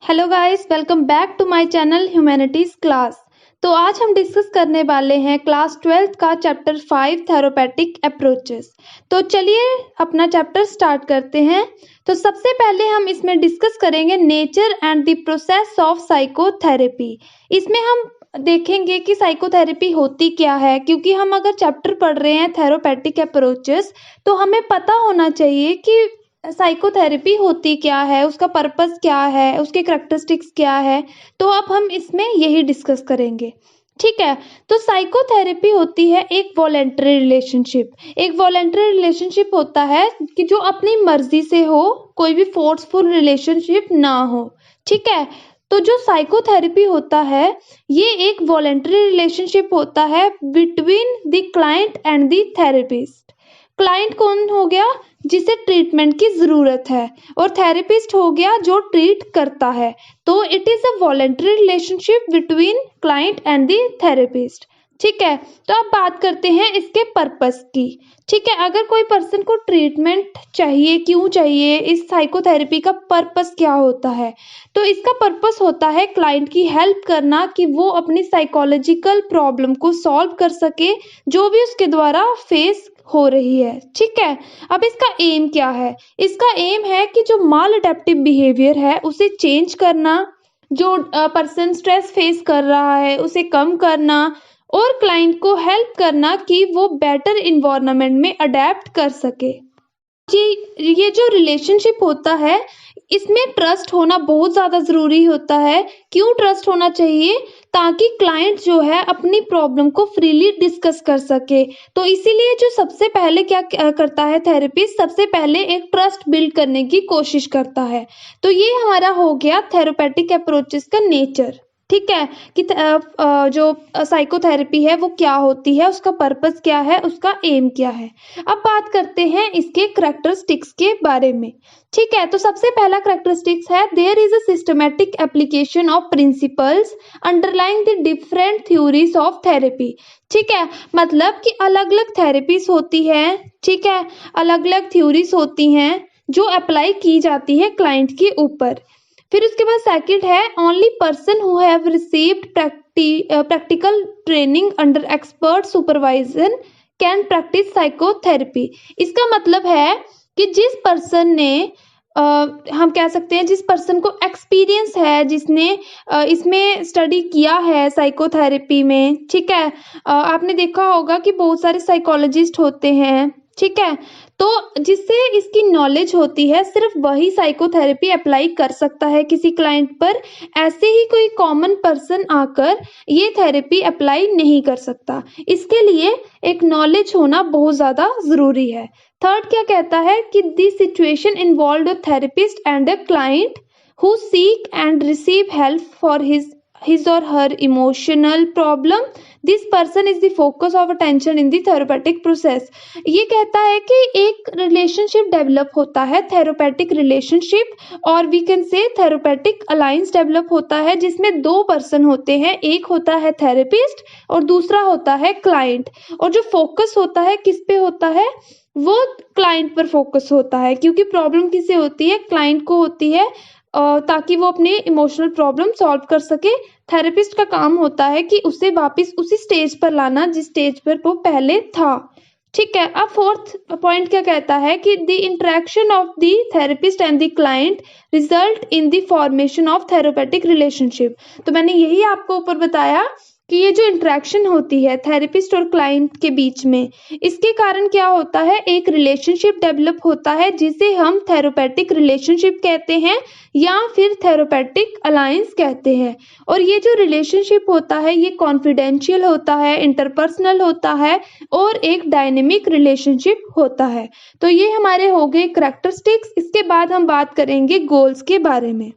Hello guys, welcome back to my channel humanities class. तो आज हम डिस्कस करने वाले हैं क्लास 12th का चैप्टर 5 थेरोपैटिक अप्रोचेस। तो चलिए अपना चैप्टर स्टार्ट करते हैं। तो सबसे पहले हम इसमें डिस्कस करेंगे nature and the process of psychotherapy. इसमें हम देखेंगे कि साइकोथेरेपी होती क्या है, क्योंकि हम अगर चैप्टर पढ़ रहे हैं थेरोपैटिक अप्रोचेस तो हमें पता होना चाहिए कि साइकोथेरेपी होती क्या है, उसका पर्पस क्या है, उसके करैक्टरिस्टिक्स क्या है। तो अब हम इसमें यही डिस्कस करेंगे। ठीक है। तो साइकोथेरेपी होती है एक वॉलेंटरी रिलेशनशिप। एक वॉलेंटरी रिलेशनशिप होता है कि जो अपनी मर्जी से हो, कोई भी फोर्सफुल रिलेशनशिप ना हो। ठीक है। तो जो साइकोथेरेपी होता है ये एक वॉलेंटरी रिलेशनशिप होता है between the client and the therapist. Client कौन हो गया? जिसे ट्रीटमेंट की जरूरत है, और थेरेपिस्ट हो गया जो ट्रीट करता है। तो it is a voluntary relationship between client and the therapist. ठीक है। तो अब बात करते हैं इसके पर्पस की। ठीक है। अगर कोई पर्सन को ट्रीटमेंट चाहिए, क्यों चाहिए, इस साइकोथेरेपी का पर्पस क्या होता है? तो इसका पर्पस होता है क्लाइंट की हेल्प करना कि वो अपनी साइकोलॉजिकल प्रॉब्लम को सॉल्व कर सके जो भी उसके द्वारा फेस हो रही है। ठीक है। अब इसका एम क्या है? इसका एम है कि जो माल अडेप्टिव बिहेवियर है उसे चेंज करना, जो पर्सन स्ट्रेस फेस कर रहा है उसे कम करना, और क्लाइंट को हेल्प करना कि वो बेटर इन्वायरमेंट में अडेप्ट कर सके। जी, ये जो रिलेशनशिप होता है इसमें ट्रस्ट होना बहुत ज़्यादा ज़रूरी होता है। क्यों ट्रस्ट होना चाहिए? ताकि क्लाइंट जो है अपनी प्रॉब्लम को फ्रीली डिस्कस कर सके। तो इसीलिए जो सबसे पहले क्या करता है थेरेपिस्ट, सबसे पहले एक ट्रस्ट बिल्ड करने की कोशिश करता है। तो ये हमारा हो गया थेरेपेटिक अप्रोचेस का नेचर। ठीक है। कि जो साइकोथेरेपी है वो क्या होती है, उसका पर्पस क्या है, उसका एम क्या है। अब बात करते हैं इसके करैक्टरिस्टिक्स के बारे में। ठीक है। तो सबसे पहला करैक्टरिस्टिक्स है there is a systematic application of principles underlying the different theories of therapy. ठीक है। मतलब कि अलग अलग थेरेपीज होती है। ठीक है। अलग अलग थ्योरीज होती हैं जो अप्लाई की जाती है क्लाइंट के ऊपर। फिर उसके बाद सेकंड है only person who have received practical training under expert supervision can practice psychotherapy. इसका मतलब है कि जिस पर्सन ने हम कह सकते हैं जिस पर्सन को एक्सपीरियंस है, जिसने इसमें स्टडी किया है साइकोथेरेपी में। ठीक है। आपने देखा होगा कि बहुत सारे साइकोलॉजिस्ट होते हैं। ठीक है। तो जिससे इसकी नॉलेज होती है सिर्फ वही साइकोथेरेपी अप्लाई कर सकता है किसी क्लाइंट पर। ऐसे ही कोई कॉमन पर्सन आकर ये थेरेपी अप्लाई नहीं कर सकता। इसके लिए एक नॉलेज होना बहुत ज़्यादा ज़रूरी है। थर्ड क्या कहता है कि this situation involve a therapist and a client who seek and receive help for his or her emotional problem. This person is the focus of attention in the therapeutic process. ये कहता है कि एक relationship develop होता है, थेरोपैटिक relationship, और we can से थेरोपैटिक alliance develop होता है जिसमें दो पर्सन होते हैं, एक होता है थेरेपिस्ट और दूसरा होता है क्लाइंट। और जो फोकस होता है किस पे होता है? वो क्लाइंट पर फोकस होता है, क्योंकि प्रॉब्लम किसे होती है? क्लाइंट को होती है, ताकि वो अपने इमोशनल प्रॉब्लम सॉल्व कर सके। थेरेपिस्ट का काम होता है कि उसे वापस उसी स्टेज पर लाना जिस स्टेज पर वो पहले था। ठीक है। अब फोर्थ पॉइंट क्या कहता है कि the interaction of the therapist and the client result in the formation of therapeutic relationship. तो मैंने यही आपको ऊपर बताया कि ये जो इंटरेक्शन होती है थेरेपिस्ट और क्लाइंट के बीच में, इसके कारण क्या होता है? एक रिलेशनशिप डेवलप होता है जिसे हम थेरोपैटिक रिलेशनशिप कहते हैं या फिर थेरोपैटिक अलायंस कहते हैं। और ये जो रिलेशनशिप होता है ये कॉन्फिडेंशियल होता है, इंटरपर्सनल होता है, और एक डायनेमिक रिलेशनशिप होता है। तो ये हमारे हो गए करैक्टरिस्टिक्स। इसके बाद हम बात करेंगे गोल्स के बारे में।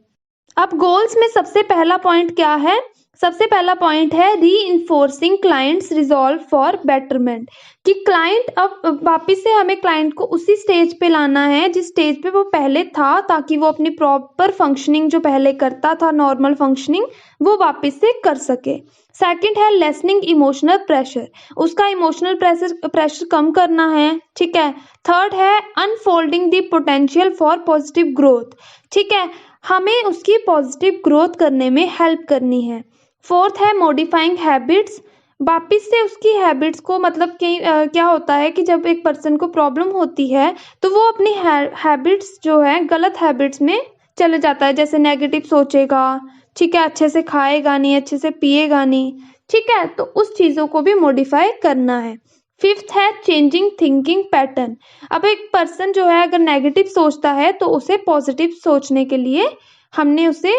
अब गोल्स में सबसे पहला पॉइंट क्या है? सबसे पहला पॉइंट है री enforcing clients resolve for betterment. कि क्लाइंट, अब वापस से हमें क्लाइंट को उसी स्टेज पे लाना है जिस स्टेज पे वो पहले था, ताकि वो अपनी प्रॉपर फंक्शनिंग जो पहले करता था, नॉर्मल फंक्शनिंग, वो वापस से कर सके। सेकंड है लेसनिंग इमोशनल प्रेशर। उसका इमोशनल प्रेशर कम करना है। ठीक है। थर्ड है unfolding the potential for positive growth. ठीक है। हमें उसकी पॉजिटिव ग्रोथ करने में हेल्प करनी है। फोर्थ है मॉडिफाइंग हैबिट्स, वापिस से उसकी हैबिट्स को मतलब कि क्या होता है कि जब एक पर्सन को प्रॉब्लम होती है तो वो अपनी हैबिट्स जो है गलत हैबिट्स में चले जाता है, जैसे नेगेटिव सोचेगा, ठीक है, अच्छे से खाएगा नहीं, अच्छे से पिएगा नहीं, ठीक है, तो उस चीज़ों को भी मॉडिफाई करना है। फिफ्थ है चेंजिंग थिंकिंग पैटर्न। अब एक पर्सन जो है अगर नेगेटिव सोचता है तो उसे पॉजिटिव सोचने के लिए हमने उसे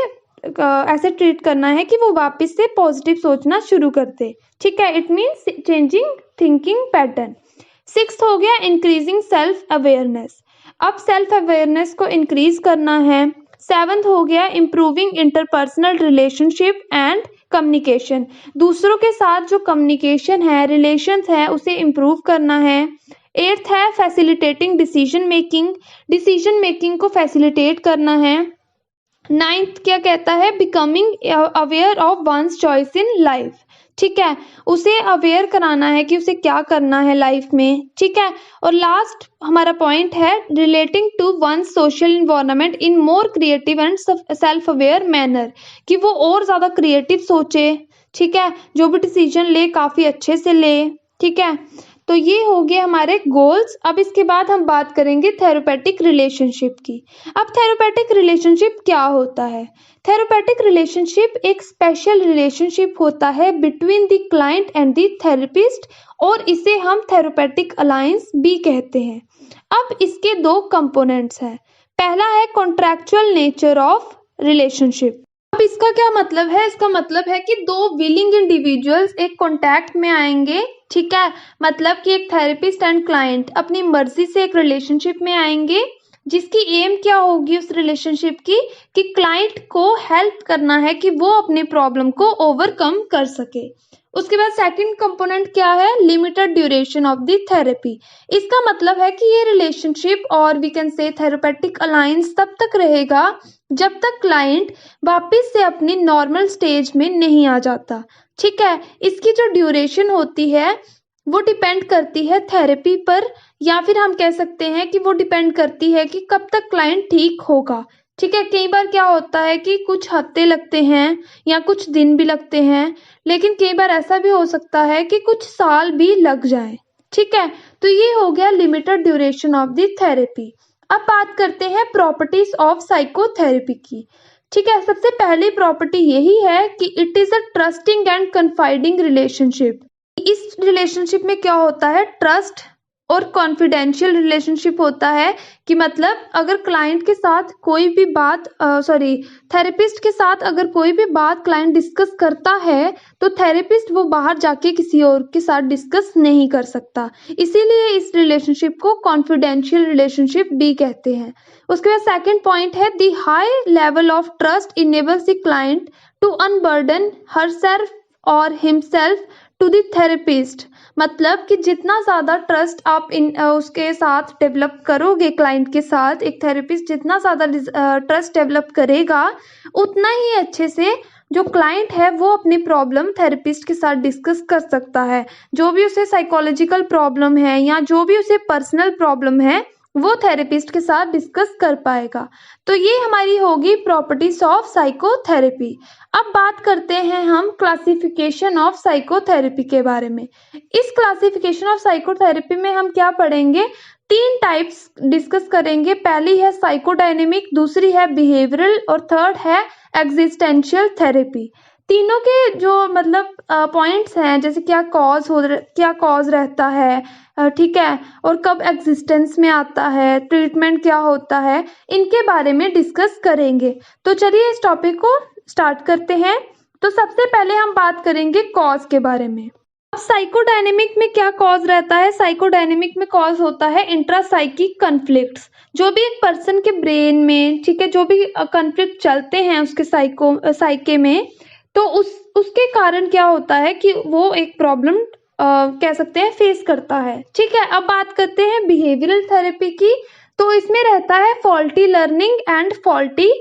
ऐसे ट्रीट करना है कि वो वापस से पॉजिटिव सोचना शुरू कर दे, ठीक है, it means changing thinking pattern. Sixth हो गया इंक्रीजिंग सेल्फ अवेयरनेस, अब सेल्फ अवेयरनेस को इंक्रीज करना है। सेवंथ हो गया improving interpersonal relationship and communication, दूसरों के साथ जो कम्युनिकेशन है, रिलेशंस है, उसे इम्प्रूव करना है। एट्थ है फैसिलिटेटिंग डिसीजन मेकिंग को फैसिलिटेट करना है। नाइन्थ क्या कहता है becoming aware of one's choice in life, ठीक है, उसे अवेयर कराना है कि उसे क्या करना है लाइफ में, ठीक है। और लास्ट हमारा पॉइंट है relating to one social environment in more creative and self aware manner, कि वो और ज़्यादा क्रिएटिव सोचे, ठीक है, जो भी डिसीजन ले काफ़ी अच्छे से ले, ठीक है। तो ये हो गए हमारे गोल्स। अब इसके बाद हम बात करेंगे थेरेपेटिक रिलेशनशिप की। अब थेरेपेटिक रिलेशनशिप क्या होता है? थेरेपेटिक रिलेशनशिप एक स्पेशल रिलेशनशिप होता है between the client and the therapist, और इसे हम थेरेपेटिक अलायंस भी कहते हैं। अब इसके दो कंपोनेंट्स हैं। पहला है कॉन्ट्रैक्चुअल नेचर ऑफ रिलेशनशिप। अब इसका क्या मतलब है? इसका मतलब है कि दो विलिंग इंडिविजुअल्स एक कॉन्टैक्ट में आएंगे, ठीक है, मतलब कि एक थेरेपिस्ट एंड क्लाइंट अपनी मर्जी से एक रिलेशनशिप में आएंगे, जिसकी एम क्या होगी उस रिलेशनशिप की कि क्लाइंट को हेल्प करना है कि वो अपनी प्रॉब्लम को ओवरकम कर सके। उसके बाद सेकंड कंपोनेंट क्या है? Limited duration of the therapy. इसका मतलब है कि ये रिलेशनशिप और we can say therapeutic alliance तब तक रहेगा जब तक क्लाइंट वापस से अपनी नॉर्मल स्टेज में नहीं आ जाता, ठीक है। इसकी जो ड्यूरेशन होती है वो डिपेंड करती है थेरेपी पर, या फिर हम कह सकते हैं कि वो डिपेंड करती है कि कब तक क्लाइंट ठीक होगा, ठीक है। कई बार क्या होता है कि कुछ हफ्ते लगते हैं या कुछ दिन भी लगते हैं, लेकिन कई बार ऐसा भी हो सकता है कि कुछ साल भी लग जाए, ठीक है। तो ये हो गया limited duration of the therapy. अब बात करते हैं प्रॉपर्टीज ऑफ साइकोथेरेपी की, ठीक है। सबसे पहली प्रॉपर्टी यही है कि it is a trusting and कन्फाइडिंग relationship. इस रिलेशनशिप में क्या होता है? ट्रस्ट और कॉन्फिडेंशियल रिलेशनशिप होता है, कि मतलब अगर क्लाइंट के साथ कोई भी बात थेरेपिस्ट के साथ अगर कोई भी बात क्लाइंट डिस्कस करता है तो थेरेपिस्ट वो बाहर जाके किसी और के साथ डिस्कस नहीं कर सकता, इसीलिए इस रिलेशनशिप को कॉन्फिडेंशियल रिलेशनशिप भी कहते हैं। उसके बाद सेकंड पॉइंट है the high level of trust enables the client to unburden herself और हिमसेल्फ टू द थेरेपिस्ट, मतलब कि जितना ज़्यादा ट्रस्ट आप उसके साथ डेवलप करोगे, क्लाइंट के साथ एक थेरेपिस्ट जितना ज़्यादा ट्रस्ट डेवलप करेगा, उतना ही अच्छे से जो क्लाइंट है वो अपनी प्रॉब्लम थेरेपिस्ट के साथ डिस्कस कर सकता है। जो भी उसे साइकोलॉजिकल प्रॉब्लम है या जो भी उसे पर्सनल प्रॉब्लम है वो थेरेपिस्ट के साथ डिस्कस कर पाएगा। तो ये हमारी होगी प्रॉपर्टीज ऑफ साइकोथेरेपी। अब बात करते हैं हम क्लासिफिकेशन ऑफ साइकोथेरेपी के बारे में। इस क्लासिफिकेशन ऑफ साइकोथेरेपी में हम क्या पढ़ेंगे? तीन टाइप्स डिस्कस करेंगे। पहली है साइकोडायनेमिक, दूसरी है बिहेवियरल और थर्ड है एग्जिस्टेंशियल थेरेपी। तीनों के जो मतलब पॉइंट्स हैं, जैसे क्या कॉज रहता है, ठीक है, और कब एग्जिस्टेंस में आता है, ट्रीटमेंट क्या होता है, इनके बारे में डिस्कस करेंगे। तो चलिए इस टॉपिक को स्टार्ट करते हैं। तो सबसे पहले हम बात करेंगे कॉज के बारे में। अब साइकोडायनेमिक में क्या कॉज रहता है? साइकोडायनेमिक में कॉज होता है इंट्रासाइकिक कन्फ्लिक्ट्स। जो भी एक पर्सन के ब्रेन में, ठीक है, जो भी कन्फ्लिक्ट चलते हैं उसके साइके में, तो उसके कारण क्या होता है कि वो एक प्रॉब्लम कह सकते हैं फेस करता है, ठीक है। अब बात करते हैं बिहेवियरल थेरेपी की। तो इसमें रहता है faulty learning and faulty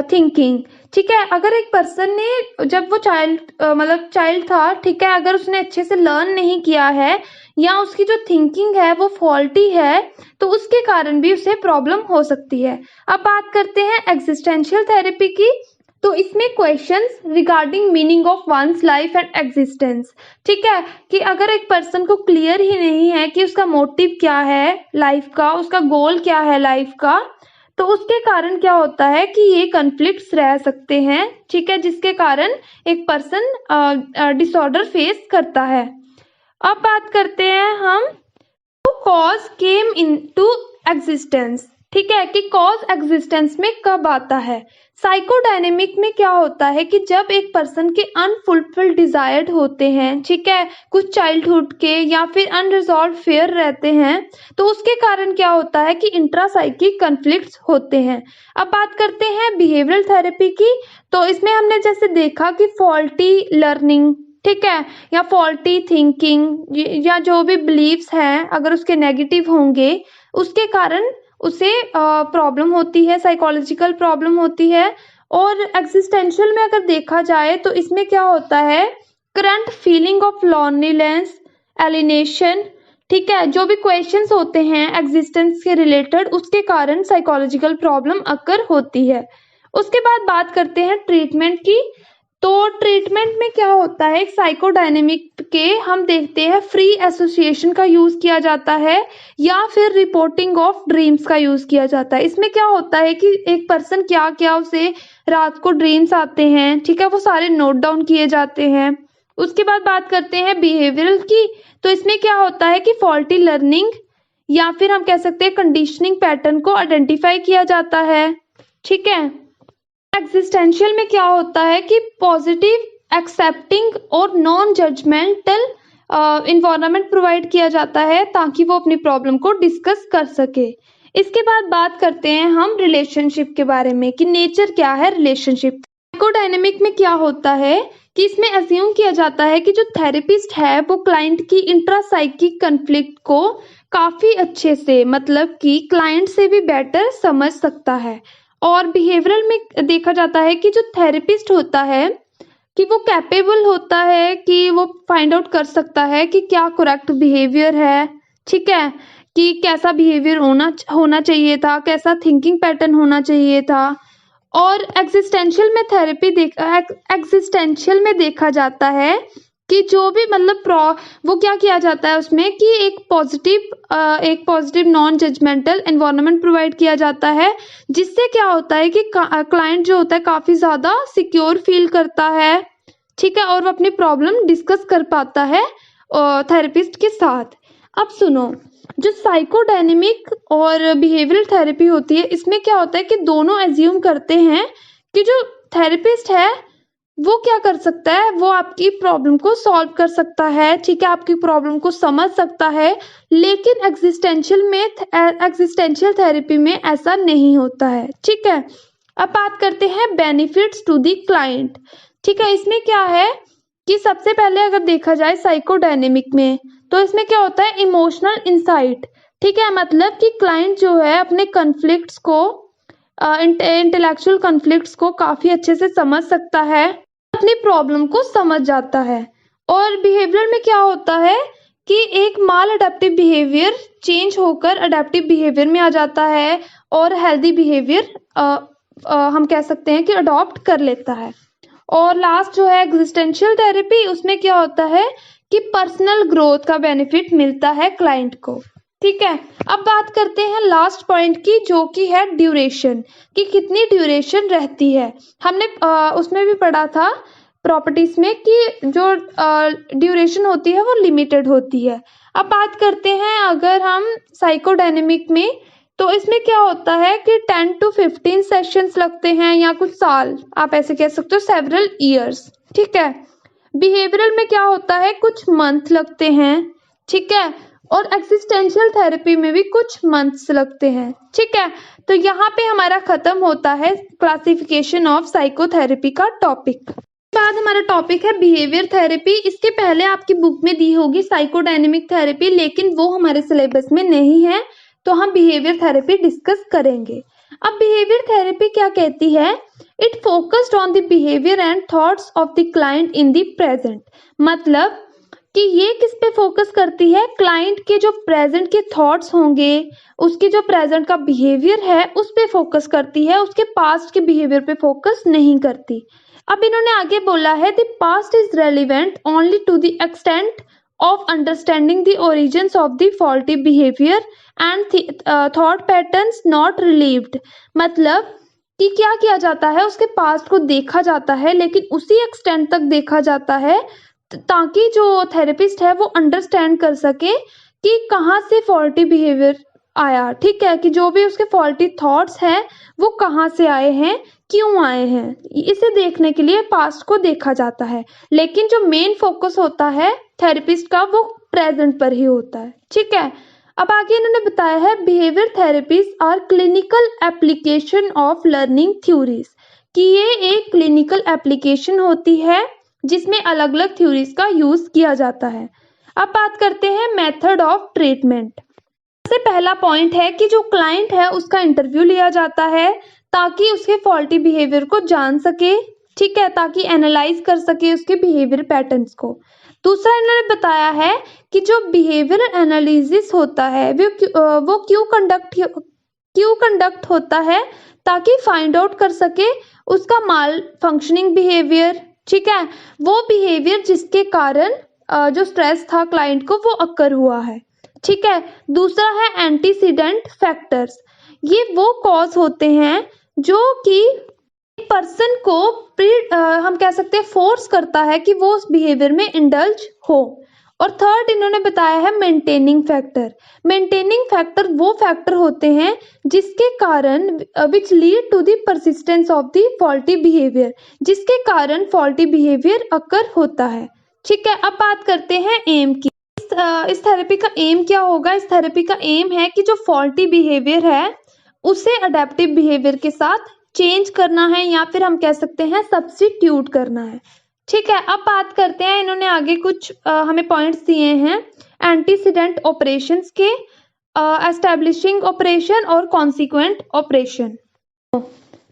thinking, ठीक है। अगर एक पर्सन ने जब वो चाइल्ड था, ठीक है, अगर उसने अच्छे से लर्न नहीं किया है या उसकी जो थिंकिंग है वो फॉल्टी है, तो उसके कारण भी उसे प्रॉब्लम हो सकती है। अब बात करते हैं एग्जिस्टेंशियल थेरेपी की। तो इसमें questions regarding meaning of one's life and existence, ठीक है, कि अगर एक पर्सन को क्लियर ही नहीं है कि उसका मोटिव क्या है लाइफ का, उसका गोल क्या है लाइफ का, तो उसके कारण क्या होता है कि ये कॉन्फ्लिक्ट्स रह सकते हैं, ठीक है, जिसके कारण एक पर्सन डिसऑर्डर फेस करता है। अब बात करते हैं हम कॉज केम इनटू एग्जिस्टेंस, ठीक है, कि कॉज एग्जिस्टेंस में कब आता है। साइकोडायनेमिक में क्या होता है कि जब एक पर्सन के अनफुलफिल्ड डिजायर्ड होते हैं, ठीक है, कुछ चाइल्डहुड के या फिर अनरिजॉल्व फेयर रहते हैं, तो उसके कारण क्या होता है कि इंट्रासाइकिक कॉन्फ्लिक्ट्स होते हैं। अब बात करते हैं बिहेवियरल थेरेपी की। तो इसमें हमने जैसे देखा कि फॉल्टी लर्निंग, ठीक है, या फॉल्टी थिंकिंग या जो भी बिलीव्स हैं अगर उसके नेगेटिव होंगे, उसके कारण उसे प्रॉब्लम होती है, साइकोलॉजिकल प्रॉब्लम होती है। और एग्जिस्टेंशियल में अगर देखा जाए तो इसमें क्या होता है, current feeling of loneliness, alienation, ठीक है, जो भी क्वेश्चंस होते हैं एग्जिस्टेंस के रिलेटेड, उसके कारण साइकोलॉजिकल प्रॉब्लम अकर होती है। उसके बाद बात करते हैं ट्रीटमेंट की। तो ट्रीटमेंट में क्या होता है, साइकोडायनेमिक के हम देखते हैं फ्री एसोसिएशन का यूज किया जाता है या फिर रिपोर्टिंग ऑफ ड्रीम्स का यूज किया जाता है। इसमें क्या होता है कि एक पर्सन क्या क्या उसे रात को ड्रीम्स आते हैं, ठीक है, वो सारे नोट डाउन किए जाते हैं। उसके बाद बात करते हैं बिहेवियरल की। तो इसमें क्या होता है कि फॉल्टी लर्निंग या फिर हम कह सकते हैं कंडीशनिंग पैटर्न को आइडेंटिफाई किया जाता है, ठीक है। एग्जिस्टेंशियल में क्या होता है कि पॉजिटिव एक्सेप्टिंग और नॉन जजमेंटल इन्वायरमेंट प्रोवाइड किया जाता है ताकि वो अपनी प्रॉब्लम को डिस्कस कर सके। इसके बाद बात करते हैं हम रिलेशनशिप के बारे में कि नेचर क्या है रिलेशनशिप। साइकोडायनेमिक में क्या होता है कि इसमें अज्यूम किया जाता है कि जो थेरेपिस्ट है वो क्लाइंट की इंट्रासाइकिक कन्फ्लिक्ट को काफी अच्छे से, मतलब कि क्लाइंट से भी बेटर समझ सकता है। और बिहेवियरल में देखा जाता है कि जो थेरेपिस्ट होता है कि वो कैपेबल होता है कि वो फाइंड आउट कर सकता है कि क्या करेक्ट बिहेवियर है, ठीक है, कि कैसा बिहेवियर होना चाहिए था, कैसा थिंकिंग पैटर्न होना चाहिए था। और एग्जिस्टेंशियल में देखा जाता है कि जो भी वो क्या किया जाता है उसमें कि एक positive non judgemental environment provide किया जाता है, जिससे क्या होता है कि क्लाइंट जो होता है काफी ज्यादा सिक्योर फील करता है, ठीक है, और वो अपनी प्रॉब्लम डिस्कस कर पाता है थेरेपिस्ट के साथ। अब सुनो, जो साइकोडायनेमिक और बिहेवियरल थेरेपी होती है, इसमें क्या होता है कि दोनों एज्यूम करते हैं कि जो थेरेपिस्ट है वो क्या कर सकता है, वो आपकी प्रॉब्लम को सॉल्व कर सकता है, ठीक है, आपकी प्रॉब्लम को समझ सकता है। लेकिन एग्जिस्टेंशियल थेरेपी में ऐसा नहीं होता है, ठीक है। अब बात करते हैं बेनिफिट्स टू द क्लाइंट, ठीक है। इसमें क्या है कि सबसे पहले अगर देखा जाए साइकोडायनेमिक में, तो इसमें क्या होता है इमोशनल इंसाइट, ठीक है, मतलब कि क्लाइंट जो है अपने कॉन्फ्लिक्ट्स को इंटेलेक्चुअल कॉन्फ्लिक्ट्स को काफी अच्छे से समझ सकता है, अपनी प्रॉब्लम को समझ जाता है। और बिहेवियर में क्या होता है कि एक माल अडेप्टिव बिहेवियर चेंज होकर अडेप्टिव बिहेवियर में आ जाता है और हेल्दी बिहेवियर हम कह सकते हैं कि अडॉप्ट कर लेता है। और लास्ट जो है एग्जिस्टेंशियल थेरेपी, उसमें क्या होता है कि पर्सनल ग्रोथ का बेनिफिट मिलता है क्लाइंट को, ठीक है। अब बात करते हैं लास्ट पॉइंट की, जो कि है ड्यूरेशन, कि कितनी ड्यूरेशन रहती है। हमने उसमें भी पढ़ा था प्रॉपर्टीज में कि जो ड्यूरेशन होती है वो लिमिटेड होती है। अब बात करते हैं अगर हम साइकोडायनेमिक में, तो इसमें क्या होता है कि 10 to 15 सेशंस लगते हैं या कुछ साल, आप ऐसे कह सकते हो सेवरल ईयर्स, ठीक है। बिहेवियरल में क्या होता है कुछ मंथ लगते हैं, ठीक है, और एक्सिस्टेंशियल थेरेपी में भी कुछ मंथ्स लगते हैं, ठीक है। तो यहाँ पे हमारा खत्म होता है क्लासिफिकेशन ऑफ साइकोथेरेपी का टॉपिक। बाद हमारा टॉपिक है बिहेवियर थेरेपी। इसके पहले आपकी बुक में दी होगी साइकोडायनेमिक थेरेपी, लेकिन वो हमारे सिलेबस में नहीं है, तो हम बिहेवियर थेरेपी डिस्कस करेंगे। अब बिहेवियर थेरेपी क्या कहती है? It focused on the behaviour and thoughts of the client in the present. मतलब कि ये किस पे फोकस करती है? क्लाइंट के जो प्रेजेंट के थॉट्स होंगे, उसकी जो प्रेजेंट का बिहेवियर है उस पे फोकस करती है, उसके पास्ट के बिहेवियर पे फोकस नहीं करती। अब इन्होंने आगे बोला है the past is relevant only to the extent of understanding the origins of the faulty behavior and thought patterns not relieved। मतलब कि क्या किया जाता है, उसके पास्ट को देखा जाता है लेकिन उसी एक्सटेंट तक देखा जाता है ताकि जो थेरेपिस्ट है वो अंडरस्टैंड कर सके कि कहाँ से फॉल्टी बिहेवियर आया। ठीक है, कि जो भी उसके फॉल्टी थॉट्स हैं वो कहाँ से आए हैं, क्यों आए हैं, इसे देखने के लिए पास्ट को देखा जाता है। लेकिन जो मेन फोकस होता है थेरेपिस्ट का वो प्रेजेंट पर ही होता है। ठीक है, अब आगे इन्होंने बताया है behaviour therapies are clinical application of learning theories, कि ये एक क्लिनिकल एप्लीकेशन होती है जिसमें अलग अलग थ्योरीज का यूज किया जाता है। अब बात करते हैं मेथड ऑफ ट्रीटमेंट। सबसे पहला पॉइंट है कि जो क्लाइंट है उसका इंटरव्यू लिया जाता है ताकि उसके फॉल्टी बिहेवियर को जान सके। ठीक है, ताकि एनालाइज कर सके उसके बिहेवियर पैटर्न्स को। दूसरा इन्होंने बताया है कि जो बिहेवियर एनालिसिस होता है वो क्यों कंडक्ट होता है, ताकि फाइंड आउट कर सके उसका माल फंक्शनिंग बिहेवियर। ठीक है, वो बिहेवियर जिसके कारण जो स्ट्रेस था क्लाइंट को वो अक्कर हुआ है। ठीक है, दूसरा है एंटीसीडेंट फैक्टर्स। ये वो कॉज होते हैं जो कि पर्सन को हम कह सकते हैं फोर्स करता है कि वो उस बिहेवियर में इंडल्ज हो। और थर्ड इन्होंने बताया है मेंटेनिंग फैक्टर। मेंटेनिंग फैक्टर वो फैक्टर होते हैं जिसके कारण which lead to the persistence of the faulty behaviour, जिसके कारण फॉल्टी बिहेवियर अकर होता है। ठीक है, अब बात करते हैं एम की। इस थेरेपी का एम क्या होगा? इस थेरेपी का एम है कि जो फॉल्टी बिहेवियर है उसे अडेप्टिव बिहेवियर के साथ चेंज करना है, या फिर हम कह सकते हैं सब्स्टिट्यूट करना है। ठीक है, अब बात करते हैं, इन्होंने आगे कुछ हमें पॉइंट्स दिए हैं एंटीसीडेंट ऑपरेशंस के, एस्टैब्लिशिंग ऑपरेशन और कॉन्सिक्वेंट ऑपरेशन।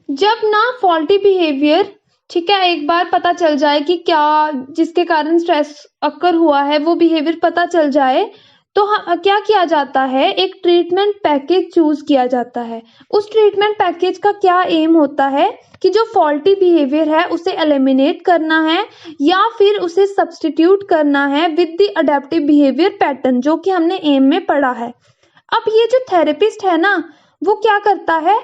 जब ना फॉल्टी बिहेवियर, ठीक है, एक बार पता चल जाए कि क्या जिसके कारण स्ट्रेस अक्कर हुआ है वो बिहेवियर पता चल जाए तो क्या किया जाता है, एक ट्रीटमेंट पैकेज चूज किया जाता है। उस ट्रीटमेंट पैकेज का क्या एम होता है कि जो फॉल्टी बिहेवियर है उसे एलिमिनेट करना है या फिर उसे सब्स्टिट्यूट करना है with the adaptive behaviour pattern, जो कि हमने एम में पढ़ा है। अब ये जो थेरेपिस्ट है ना वो क्या करता है,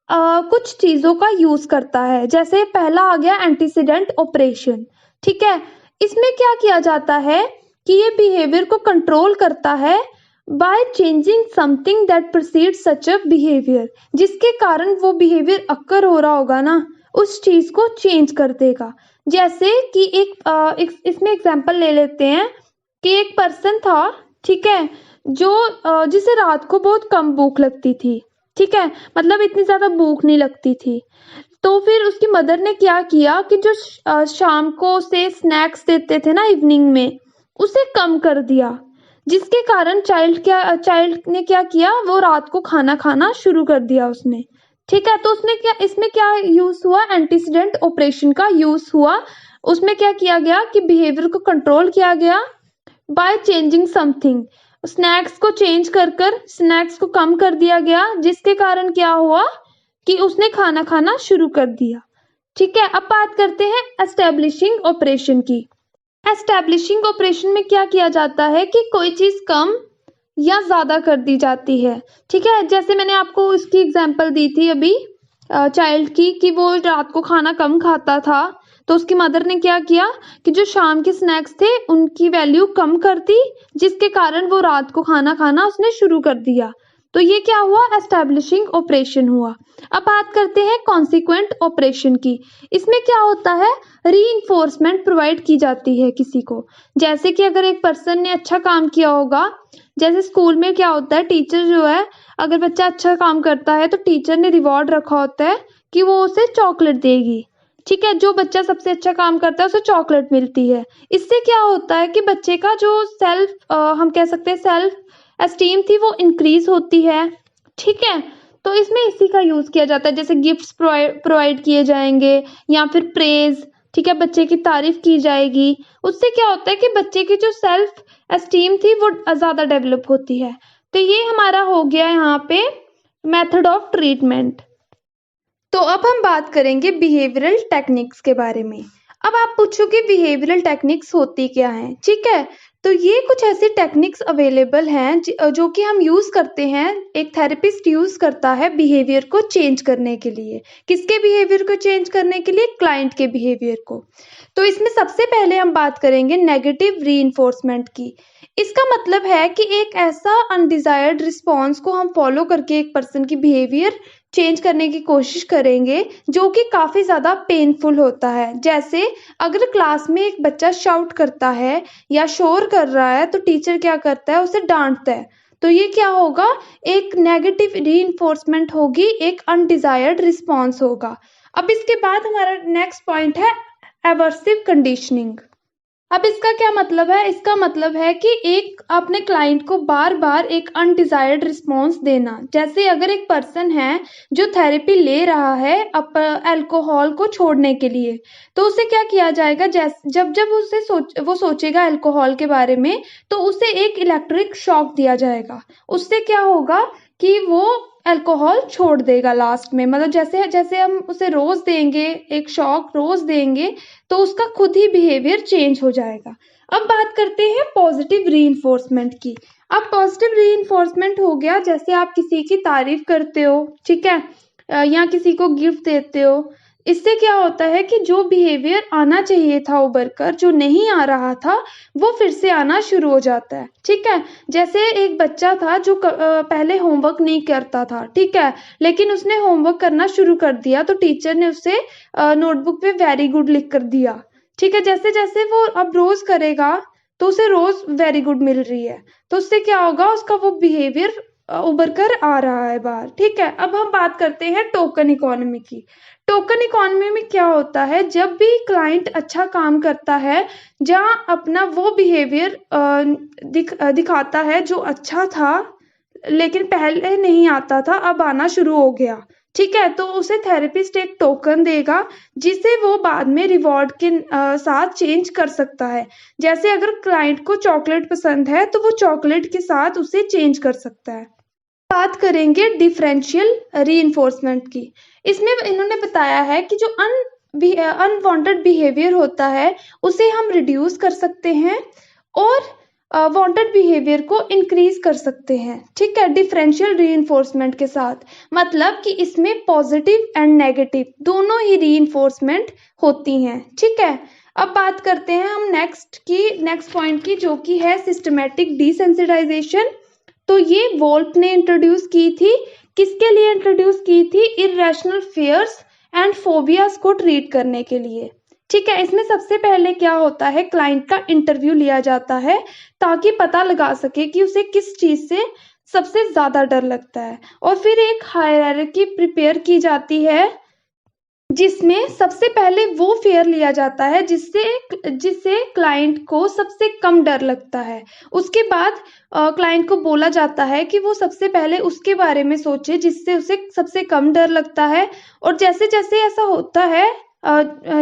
कुछ चीजों का यूज करता है। जैसे पहला आ गया एंटीसीडेंट ऑपरेशन। ठीक है, इसमें क्या किया जाता है कि ये बिहेवियर को कंट्रोल करता है by changing something that precedes such a behaviour, जिसके कारण वो बिहेवियर अक्कर हो रहा होगा ना उस चीज को चेंज कर देगा। जैसे कि इसमें एग्जांपल ले लेते हैं कि एक पर्सन था, ठीक है, जो जिसे रात को बहुत कम भूख लगती थी। ठीक है, मतलब इतनी ज्यादा भूख नहीं लगती थी। तो फिर उसकी मदर ने क्या किया कि जो शाम को उसे स्नैक्स देते थे ना इवनिंग में, उसे कम कर दिया, जिसके कारण चाइल्ड ने क्या किया, वो रात को खाना खाना शुरू कर दिया उसने। ठीक है, तो इसमें क्या यूज हुआ, एंटीसीडेंट ऑपरेशन का यूज हुआ। उसमें क्या किया गया कि बिहेवियर को कंट्रोल किया गया बाय चेंजिंग समथिंग, स्नैक्स को चेंज कर स्नैक्स को कम कर दिया गया, जिसके कारण क्या हुआ कि उसने खाना खाना शुरू कर दिया। ठीक है, अब बात करते हैं एस्टेब्लिशिंग ऑपरेशन की। एस्टेब्लिशिंग ऑपरेशन में क्या किया जाता है कि कोई चीज कम या ज्यादा कर दी जाती है। ठीक है, जैसे मैंने आपको इसकी एग्जांपल दी थी अभी चाइल्ड की, कि वो रात को खाना कम खाता था तो उसकी मदर ने क्या किया कि जो शाम के स्नैक्स थे उनकी वैल्यू कम कर दी, जिसके कारण वो रात को खाना खाना उसने शुरू कर दिया। तो ये क्या हुआ, एस्टैब्लिशिंग ऑपरेशन हुआ। अब बात करते हैं कॉन्सिक्वेंट ऑपरेशन की। इसमें क्या होता है, रीइंफोर्समेंट प्रोवाइड की जाती है किसी को। जैसे कि अगर एक पर्सन ने अच्छा काम किया होगा, जैसे स्कूल में क्या होता है, टीचर जो है अगर बच्चा अच्छा काम करता है तो टीचर ने रिवॉर्ड रखा होता है कि वो उसे चॉकलेट देगी। ठीक है, जो बच्चा सबसे अच्छा काम करता है उसे चॉकलेट मिलती है। इससे क्या होता है कि बच्चे का जो हम कह सकते हैं सेल्फ एस्टीम थी वो इंक्रीज होती है। ठीक है, तो इसमें इसी का यूज किया जाता है, जैसे गिफ्ट्स प्रोवाइड किए जाएंगे या फिर प्रेज, ठीक है, बच्चे की तारीफ की जाएगी। उससे क्या होता है कि बच्चे की जो सेल्फ एस्टीम थी वो ज्यादा डेवलप होती है। तो ये हमारा हो गया यहाँ पे मेथड ऑफ ट्रीटमेंट। तो अब हम बात करेंगे बिहेवियरल टेक्निक्स के बारे में। अब आप पूछोगे बिहेवियरल टेक्निक्स होती क्या हैं, ठीक है। तो ये कुछ ऐसी टेक्निक्स अवेलेबल हैं जो कि हम यूज करते हैं, एक थेरेपिस्ट यूज करता है बिहेवियर को चेंज करने के लिए। किसके बिहेवियर को चेंज करने के लिए? क्लाइंट के बिहेवियर को। तो इसमें सबसे पहले हम बात करेंगे नेगेटिव रीइंफोर्समेंट की। इसका मतलब है कि एक ऐसा अनडिजायर्ड रिस्पॉन्स को हम फॉलो करके एक पर्सन की बिहेवियर चेंज करने की कोशिश करेंगे जो कि काफी ज्यादा पेनफुल होता है। जैसे अगर क्लास में एक बच्चा शाउट करता है या शोर कर रहा है तो टीचर क्या करता है? उसे डांटता है। तो ये क्या होगा? एक नेगेटिव रीइंफोर्समेंट होगी, एक अनडिजायर्ड रिस्पॉन्स होगा। अब इसके बाद हमारा नेक्स्ट पॉइंट है एवर्सिव कंडीशनिंग। अब इसका क्या मतलब है? इसका मतलब है कि एक अपने क्लाइंट को बार बार एक अनडिजायर्ड रिस्पॉन्स देना। जैसे अगर एक पर्सन है जो थेरेपी ले रहा है अल्कोहल को छोड़ने के लिए, तो उसे क्या किया जाएगा? जब जब वो सोचेगा अल्कोहल के बारे में, तो उसे एक इलेक्ट्रिक शॉक दिया जाएगा। उससे क्या होगा कि वो अल्कोहल छोड़ देगा लास्ट में। मतलब जैसे जैसे हम उसे रोज देंगे, एक शॉक रोज देंगे, तो उसका खुद ही बिहेवियर चेंज हो जाएगा। अब बात करते हैं पॉजिटिव रीइंफोर्समेंट की। अब पॉजिटिव रीइंफोर्समेंट हो गया जैसे आप किसी की तारीफ करते हो, ठीक है, या किसी को गिफ्ट देते हो। इससे क्या होता है कि जो बिहेवियर आना चाहिए था उभर कर, जो नहीं आ रहा था, वो फिर से आना शुरू हो जाता है, ठीक है। जैसे एक बच्चा था जो पहले होमवर्क नहीं करता था, ठीक है, लेकिन उसने होमवर्क करना शुरू कर दिया तो टीचर ने उसे नोटबुक पे वेरी गुड लिख कर दिया, ठीक है। जैसे जैसे वो अब रोज करेगा तो उसे रोज वेरी गुड मिल रही है, तो उससे क्या होगा? उसका वो बिहेवियर उभर कर आ रहा है बाहर, ठीक है। अब हम बात करते हैं टोकन इकोनॉमी की। टोकन इकोनॉमी में क्या होता है? जब भी क्लाइंट अच्छा काम करता है, जहाँ अपना वो बिहेवियर दिखाता है जो अच्छा था लेकिन पहले नहीं आता था, अब आना शुरू हो गया, ठीक है, तो उसे थेरेपिस्ट एक टोकन देगा जिसे वो बाद में रिवॉर्ड के साथ चेंज कर सकता है। जैसे अगर क्लाइंट को चॉकलेट पसंद है तो वो चॉकलेट के साथ उसे चेंज कर सकता है। बात करेंगे डिफरेंशियल रीइंफोर्समेंट की। इसमें इन्होंने बताया है कि जो अनवांटेड बिहेवियर होता है उसे हम रिड्यूस कर सकते हैं और वांटेड बिहेवियर को इंक्रीज कर सकते हैं, ठीक है, डिफरेंशियल रीइंफोर्समेंट के साथ। मतलब कि इसमें पॉजिटिव एंड नेगेटिव दोनों ही रीइंफोर्समेंट होती हैं, ठीक है। अब बात करते हैं हम नेक्स्ट पॉइंट की, जो कि है सिस्टमैटिक डिसेंसिटाइजेशन। तो ये वोल्ट ने इंट्रोड्यूस की थी। किसके लिए इंट्रोड्यूस की थी? इररेशनल फियर्स एंड फोबियाज को ट्रीट करने के लिए, ठीक है। इसमें सबसे पहले क्या होता है? क्लाइंट का इंटरव्यू लिया जाता है ताकि पता लगा सके कि उसे किस चीज से सबसे ज्यादा डर लगता है, और फिर एक हायरार्की प्रिपेयर की जाती है जिसमें सबसे पहले वो फेयर लिया जाता है जिससे क्लाइंट को सबसे कम डर लगता है। उसके बाद क्लाइंट को बोला जाता है कि वो सबसे पहले उसके बारे में सोचे जिससे उसे सबसे कम डर लगता है। और जैसे जैसे ऐसा होता है,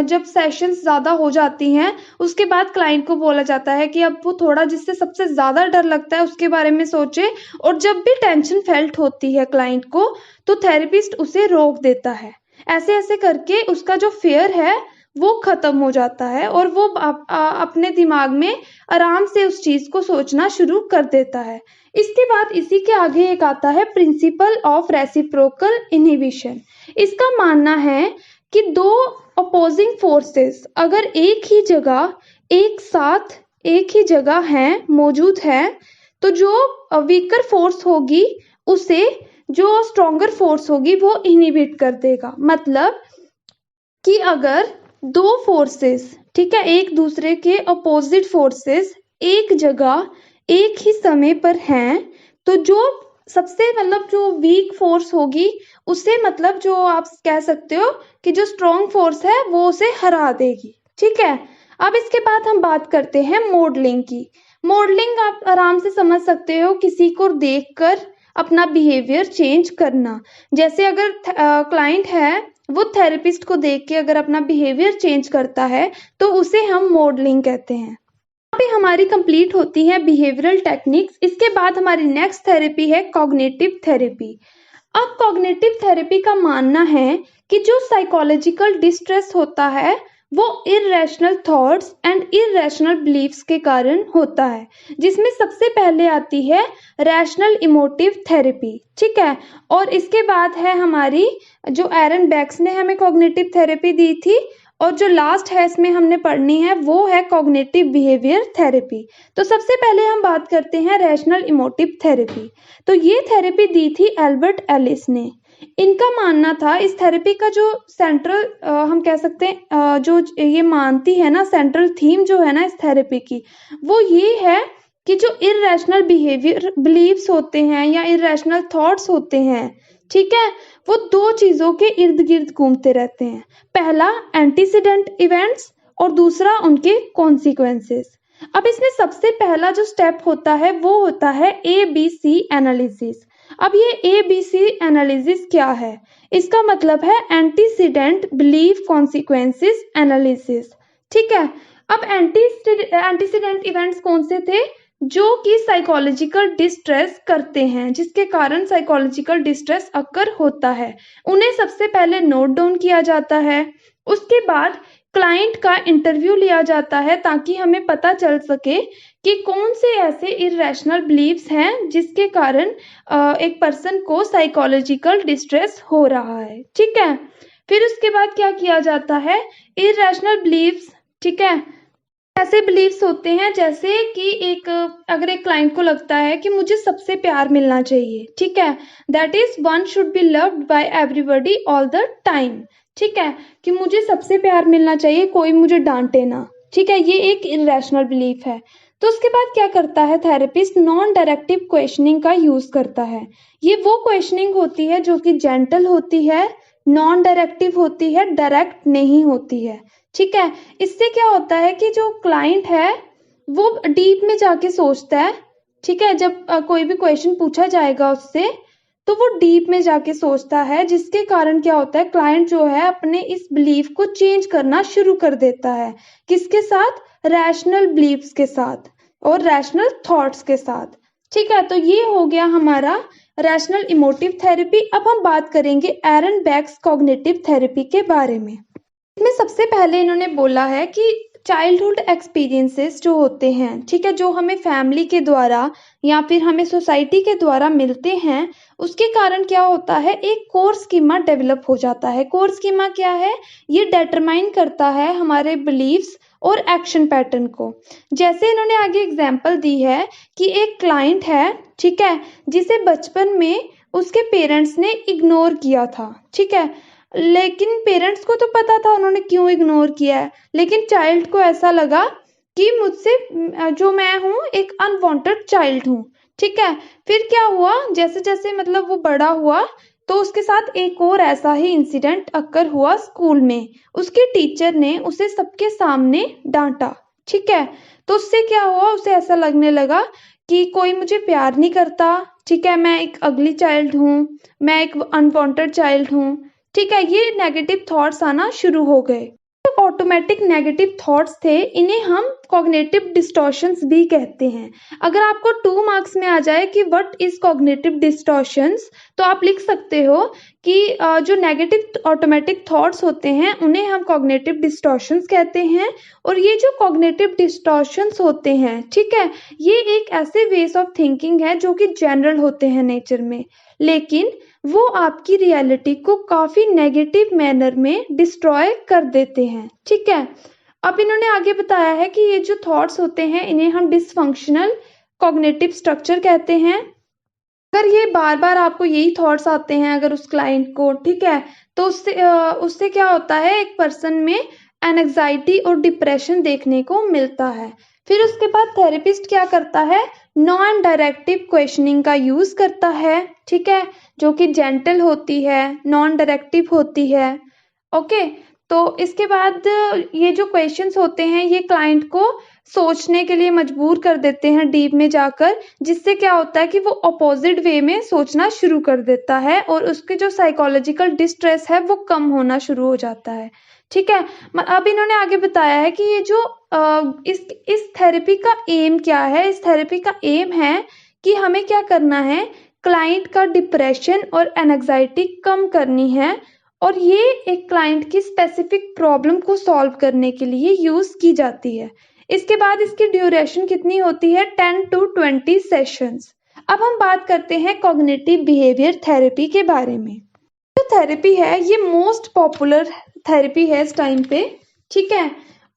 जब सेशंस ज़्यादा हो जाती हैं, उसके बाद क्लाइंट को बोला जाता है कि अब वो थोड़ा जिससे सबसे ज़्यादा डर लगता है उसके बारे में सोचे। और जब भी टेंशन फेल्ट होती है क्लाइंट को, तो थेरेपिस्ट उसे रोक देता है। ऐसे ऐसे करके उसका जो फियर है वो खत्म हो जाता है और वो अपने दिमाग में आराम से उस चीज को सोचना शुरू कर देता है। इसके बाद इसी के आगे एक आता है प्रिंसिपल ऑफ रेसिप्रोकल इनहिबिशन। इसका मानना है कि दो अपोजिंग फोर्सेस अगर एक ही जगह एक साथ एक ही जगह हैं, मौजूद हैं, तो जो वीकर फोर्स होगी उसे जो स्ट्रॉन्गर फोर्स होगी वो इनहिबिट कर देगा। मतलब कि अगर दो फोर्सेस, ठीक है, एक दूसरे के अपोजिट फोर्सेस एक जगह एक ही समय पर हैं, तो जो सबसे मतलब जो वीक फोर्स होगी उसे, मतलब जो आप कह सकते हो कि जो स्ट्रॉन्ग फोर्स है वो उसे हरा देगी, ठीक है। अब इसके बाद हम बात करते हैं मॉडलिंग की। मॉडलिंग आप आराम से समझ सकते हो, किसी को देखकर अपना बिहेवियर चेंज करना। जैसे अगर क्लाइंट है वो थेरेपिस्ट को देख के अगर अपना बिहेवियर चेंज करता है तो उसे हम मॉडलिंग कहते हैं। यहाँ पे हमारी कंप्लीट होती है बिहेवियरल टेक्निक्स। इसके बाद हमारी नेक्स्ट थेरेपी है कॉग्निटिव थेरेपी। अब कॉग्निटिव थेरेपी का मानना है कि जो साइकोलॉजिकल डिस्ट्रेस होता है वो irrational thoughts and irrational beliefs के कारण होता है, जिसमें सबसे पहले आती है रैशनल इमोटिव थेरेपी। ठीक है, और इसके बाद है हमारी जो एरन बैक्स ने हमें कॉग्निटिव थेरेपी दी थी, और जो लास्ट है इसमें हमने पढ़नी है वो है कॉग्निटिव बिहेवियर थेरेपी। तो सबसे पहले हम बात करते हैं रैशनल इमोटिव थेरेपी। तो ये थेरेपी दी थी एल्बर्ट एलिस ने। इनका मानना था इस थेरेपी का जो सेंट्रल हम कह सकते हैं जो ये मानती है ना, सेंट्रल थीम जो है ना इस थेरेपी की, वो ये है कि जो इररेशनल बिहेवियर बिलीव्स होते हैं या इररेशनल थॉट्स होते हैं, ठीक है, वो दो चीजों के इर्द गिर्द घूमते रहते हैं। पहला एंटीसीडेंट इवेंट्स और दूसरा उनके कॉन्सिक्वेंसेस। अब इसमें सबसे पहला जो स्टेप होता है वो होता है ABC एनालिसिस। अब ये ABC एनालिसिस क्या है? इसका मतलब है एंटीसीडेंट बिलीफ कॉन्सिक्वेंसेस एनालिसिस। ठीक है, अब एंटीसीडेंट इवेंट्स कौन से थे? जो कि साइकोलॉजिकल डिस्ट्रेस करते हैं, जिसके कारण साइकोलॉजिकल डिस्ट्रेस अकर होता है, उन्हें सबसे पहले नोट डाउन किया जाता है। उसके बाद क्लाइंट का इंटरव्यू लिया जाता है ताकि हमें पता चल सके कि कौन से ऐसे इररेशनल बिलीव्स हैं जिसके कारण एक पर्सन को साइकोलॉजिकल डिस्ट्रेस हो रहा है। ठीक है, फिर उसके बाद क्या किया जाता है? इररेशनल बिलीव्स, ठीक है, ऐसे बिलीव्स होते हैं जैसे कि अगर एक क्लाइंट को लगता है कि मुझे सबसे प्यार मिलना चाहिए, ठीक है, that is one should be loved by everybody all the time. ठीक है, कि मुझे सबसे प्यार मिलना चाहिए, कोई मुझे डांटे ना। ठीक है, ये एक इररेशनल बिलीफ है। तो उसके बाद क्या करता है थेरेपिस्ट? नॉन डायरेक्टिव क्वेश्चनिंग का यूज करता है। ये वो क्वेश्चनिंग होती है जो कि जेंटल होती है, नॉन डायरेक्टिव होती है, डायरेक्ट नहीं होती है। ठीक है, इससे क्या होता है कि जो क्लाइंट है वो डीप में जाके सोचता है। ठीक है, जब कोई भी क्वेश्चन पूछा जाएगा उससे तो वो डीप में जाके सोचता है, जिसके कारण क्या होता है, क्लाइंट जो है अपने इस बिलीफ को चेंज करना शुरू कर देता है। किसके साथ? रैशनल बिलीफ्स के साथ और रैशनल थॉट्स के साथ। ठीक है, तो ये हो गया हमारा रैशनल इमोटिव थेरेपी। अब हम बात करेंगे एरन बैक्स कॉग्निटिव थेरेपी के बारे में। इसमें सबसे पहले इन्होंने बोला है कि चाइल्डहुड एक्सपीरियंसेस जो होते हैं, ठीक है, जो हमें फैमिली के द्वारा या फिर हमें सोसाइटी के द्वारा मिलते हैं, उसके कारण क्या होता है, एक कोर स्कीमा डेवलप हो जाता है। कोर स्कीमा क्या है? ये डिटरमाइन करता है हमारे बिलीव्स और एक्शन पैटर्न को। जैसे इन्होंने आगे एग्जांपल दी है कि एक क्लाइंट है, ठीक है, जिसे बचपन में उसके पेरेंट्स ने इग्नोर किया था। ठीक है, लेकिन पेरेंट्स को तो पता था उन्होंने क्यों इग्नोर किया है, लेकिन चाइल्ड को ऐसा लगा कि मुझसे जो मैं हूँ एक अनवांटेड चाइल्ड हूँ। ठीक है, फिर क्या हुआ, जैसे जैसे मतलब वो बड़ा हुआ तो उसके साथ एक और ऐसा ही इंसिडेंट अक्कर हुआ स्कूल में। उसके टीचर ने उसे सबके सामने डांटा। ठीक है, तो उससे क्या हुआ, उसे ऐसा लगने लगा कि कोई मुझे प्यार नहीं करता। ठीक है, मैं एक अगली चाइल्ड हूँ, मैं एक अनवांटेड चाइल्ड हूँ। ठीक है, ये नेगेटिव थॉट्स आना शुरू हो गए। जो ऑटोमेटिक नेगेटिव थॉट्स थे इन्हें हम कॉग्निटिव डिस्टॉर्शंस भी कहते हैं। अगर आपको 2 मार्क्स में आ जाए कि व्हाट इज कॉग्निटिव डिस्टॉर्शंस, तो आप लिख सकते हो कि जो नेगेटिव ऑटोमेटिक थॉट्स होते हैं उन्हें हम कॉग्निटिव डिस्टॉर्शंस कहते हैं। और ये जो कॉग्निटिव डिस्टॉर्शंस होते हैं, ठीक है, ये एक ऐसे वेज ऑफ थिंकिंग है जो कि जनरल होते हैं नेचर में, लेकिन वो आपकी रियलिटी को काफी नेगेटिव मैनर में डिस्ट्रॉय कर देते हैं। ठीक है, अब इन्होंने आगे बताया है कि ये जो थॉट्स होते हैं इन्हें हम डिसफंक्शनल कॉग्निटिव स्ट्रक्चर कहते हैं। अगर ये बार बार आपको यही थॉट्स आते हैं अगर उस क्लाइंट को, ठीक है, तो उससे क्या होता है, एक पर्सन में एंजाइटी और डिप्रेशन देखने को मिलता है। फिर उसके बाद थेरेपिस्ट क्या करता है, नॉन डायरेक्टिव क्वेश्चनिंग का यूज करता है। ठीक है, जो कि जेंटल होती है, नॉन डायरेक्टिव होती है। ओके, तो तो इसके बाद ये जो क्वेश्चंस होते हैं ये क्लाइंट को सोचने के लिए मजबूर कर देते हैं डीप में जाकर, जिससे क्या होता है कि वो अपोजिट वे में सोचना शुरू कर देता है और उसके जो साइकोलॉजिकल डिस्ट्रेस है वो कम होना शुरू हो जाता है। ठीक है। अब इन्होंने आगे बताया है कि ये जो इस थेरेपी का एम क्या है। इस थेरेपी का एम है कि हमें क्या करना है, क्लाइंट का डिप्रेशन और एंजाइटी कम करनी है, और ये एक क्लाइंट की स्पेसिफिक प्रॉब्लम को सॉल्व करने के लिए यूज की जाती है। इसके बाद इसकी ड्यूरेशन कितनी होती है, 10 to 20 सेशंस। अब हम बात करते हैं कॉग्निटिव बिहेवियर थेरेपी के बारे में। जो थेरेपी है ये मोस्ट पॉपुलर थेरेपी है इस टाइम पे। ठीक है।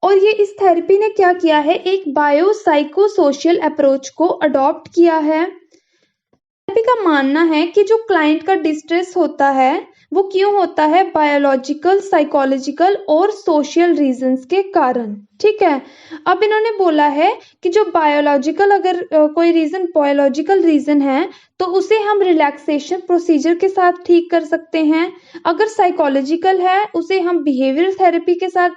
और ये इस थेरेपी ने क्या किया है, एक बायो साइको सोशल अप्रोच को अडॉप्ट किया है। थेरेपी का मानना है कि जो क्लाइंट का डिस्ट्रेस होता है वो क्यों होता है, बायोलॉजिकल, साइकोलॉजिकल और सोशल रीजंस के कारण। ठीक है। अब इन्होंने बोला है कि जो बायोलॉजिकल, अगर कोई रीजन बायोलॉजिकल रीजन है तो उसे हम रिलैक्सेशन प्रोसीजर के साथ ठीक कर सकते हैं। अगर साइकोलॉजिकल है उसे हम बिहेवियर थेरेपी के साथ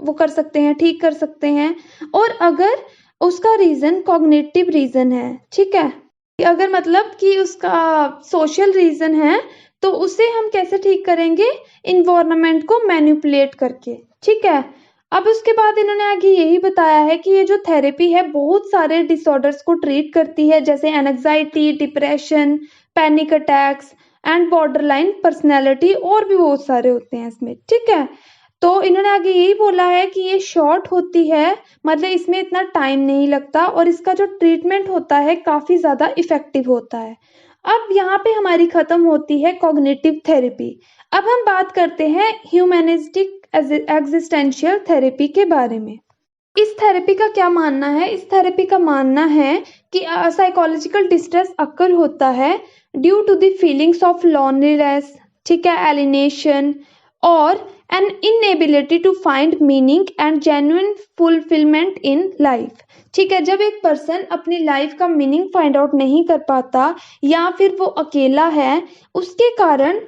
वो कर सकते हैं, ठीक कर सकते हैं। और अगर उसका रीजन कॉग्निटिव रीजन है, ठीक है, अगर मतलब कि उसका सोशल रीजन है तो उसे हम कैसे ठीक करेंगे, इन्वायरमेंट को मैनिपुलेट करके। ठीक है। अब उसके बाद इन्होंने आगे यही बताया है कि ये जो थेरेपी है बहुत सारे डिसऑर्डर्स को ट्रीट करती है, जैसे anxiety, depression, panic attacks and borderline personality, और भी बहुत सारे होते हैं इसमें। ठीक है। तो इन्होंने आगे यही बोला है कि ये शॉर्ट होती है, मतलब इसमें इतना टाइम नहीं लगता, और इसका जो ट्रीटमेंट होता है काफ़ी ज़्यादा इफ़ेक्टिव होता है। अब यहाँ पे हमारी ख़त्म होती है कॉग्निटिव थेरेपी। अब हम बात करते हैं ह्यूमैनिस्टिक एग्जिस्टेंशियल थेरेपी के बारे में। इस थेरेपी का क्या मानना है, इस थेरेपी का मानना है कि साइकोलॉजिकल डिस्ट्रेस अक्कर होता है due to the feelings of loneliness, ठीक है, एलिनेशन और an inability to find meaning and genuine fulfillment in life। ठीक है। जब एक पर्सन अपनी लाइफ का मीनिंग फाइंड आउट नहीं कर पाता या फिर वो अकेला है, उसके कारण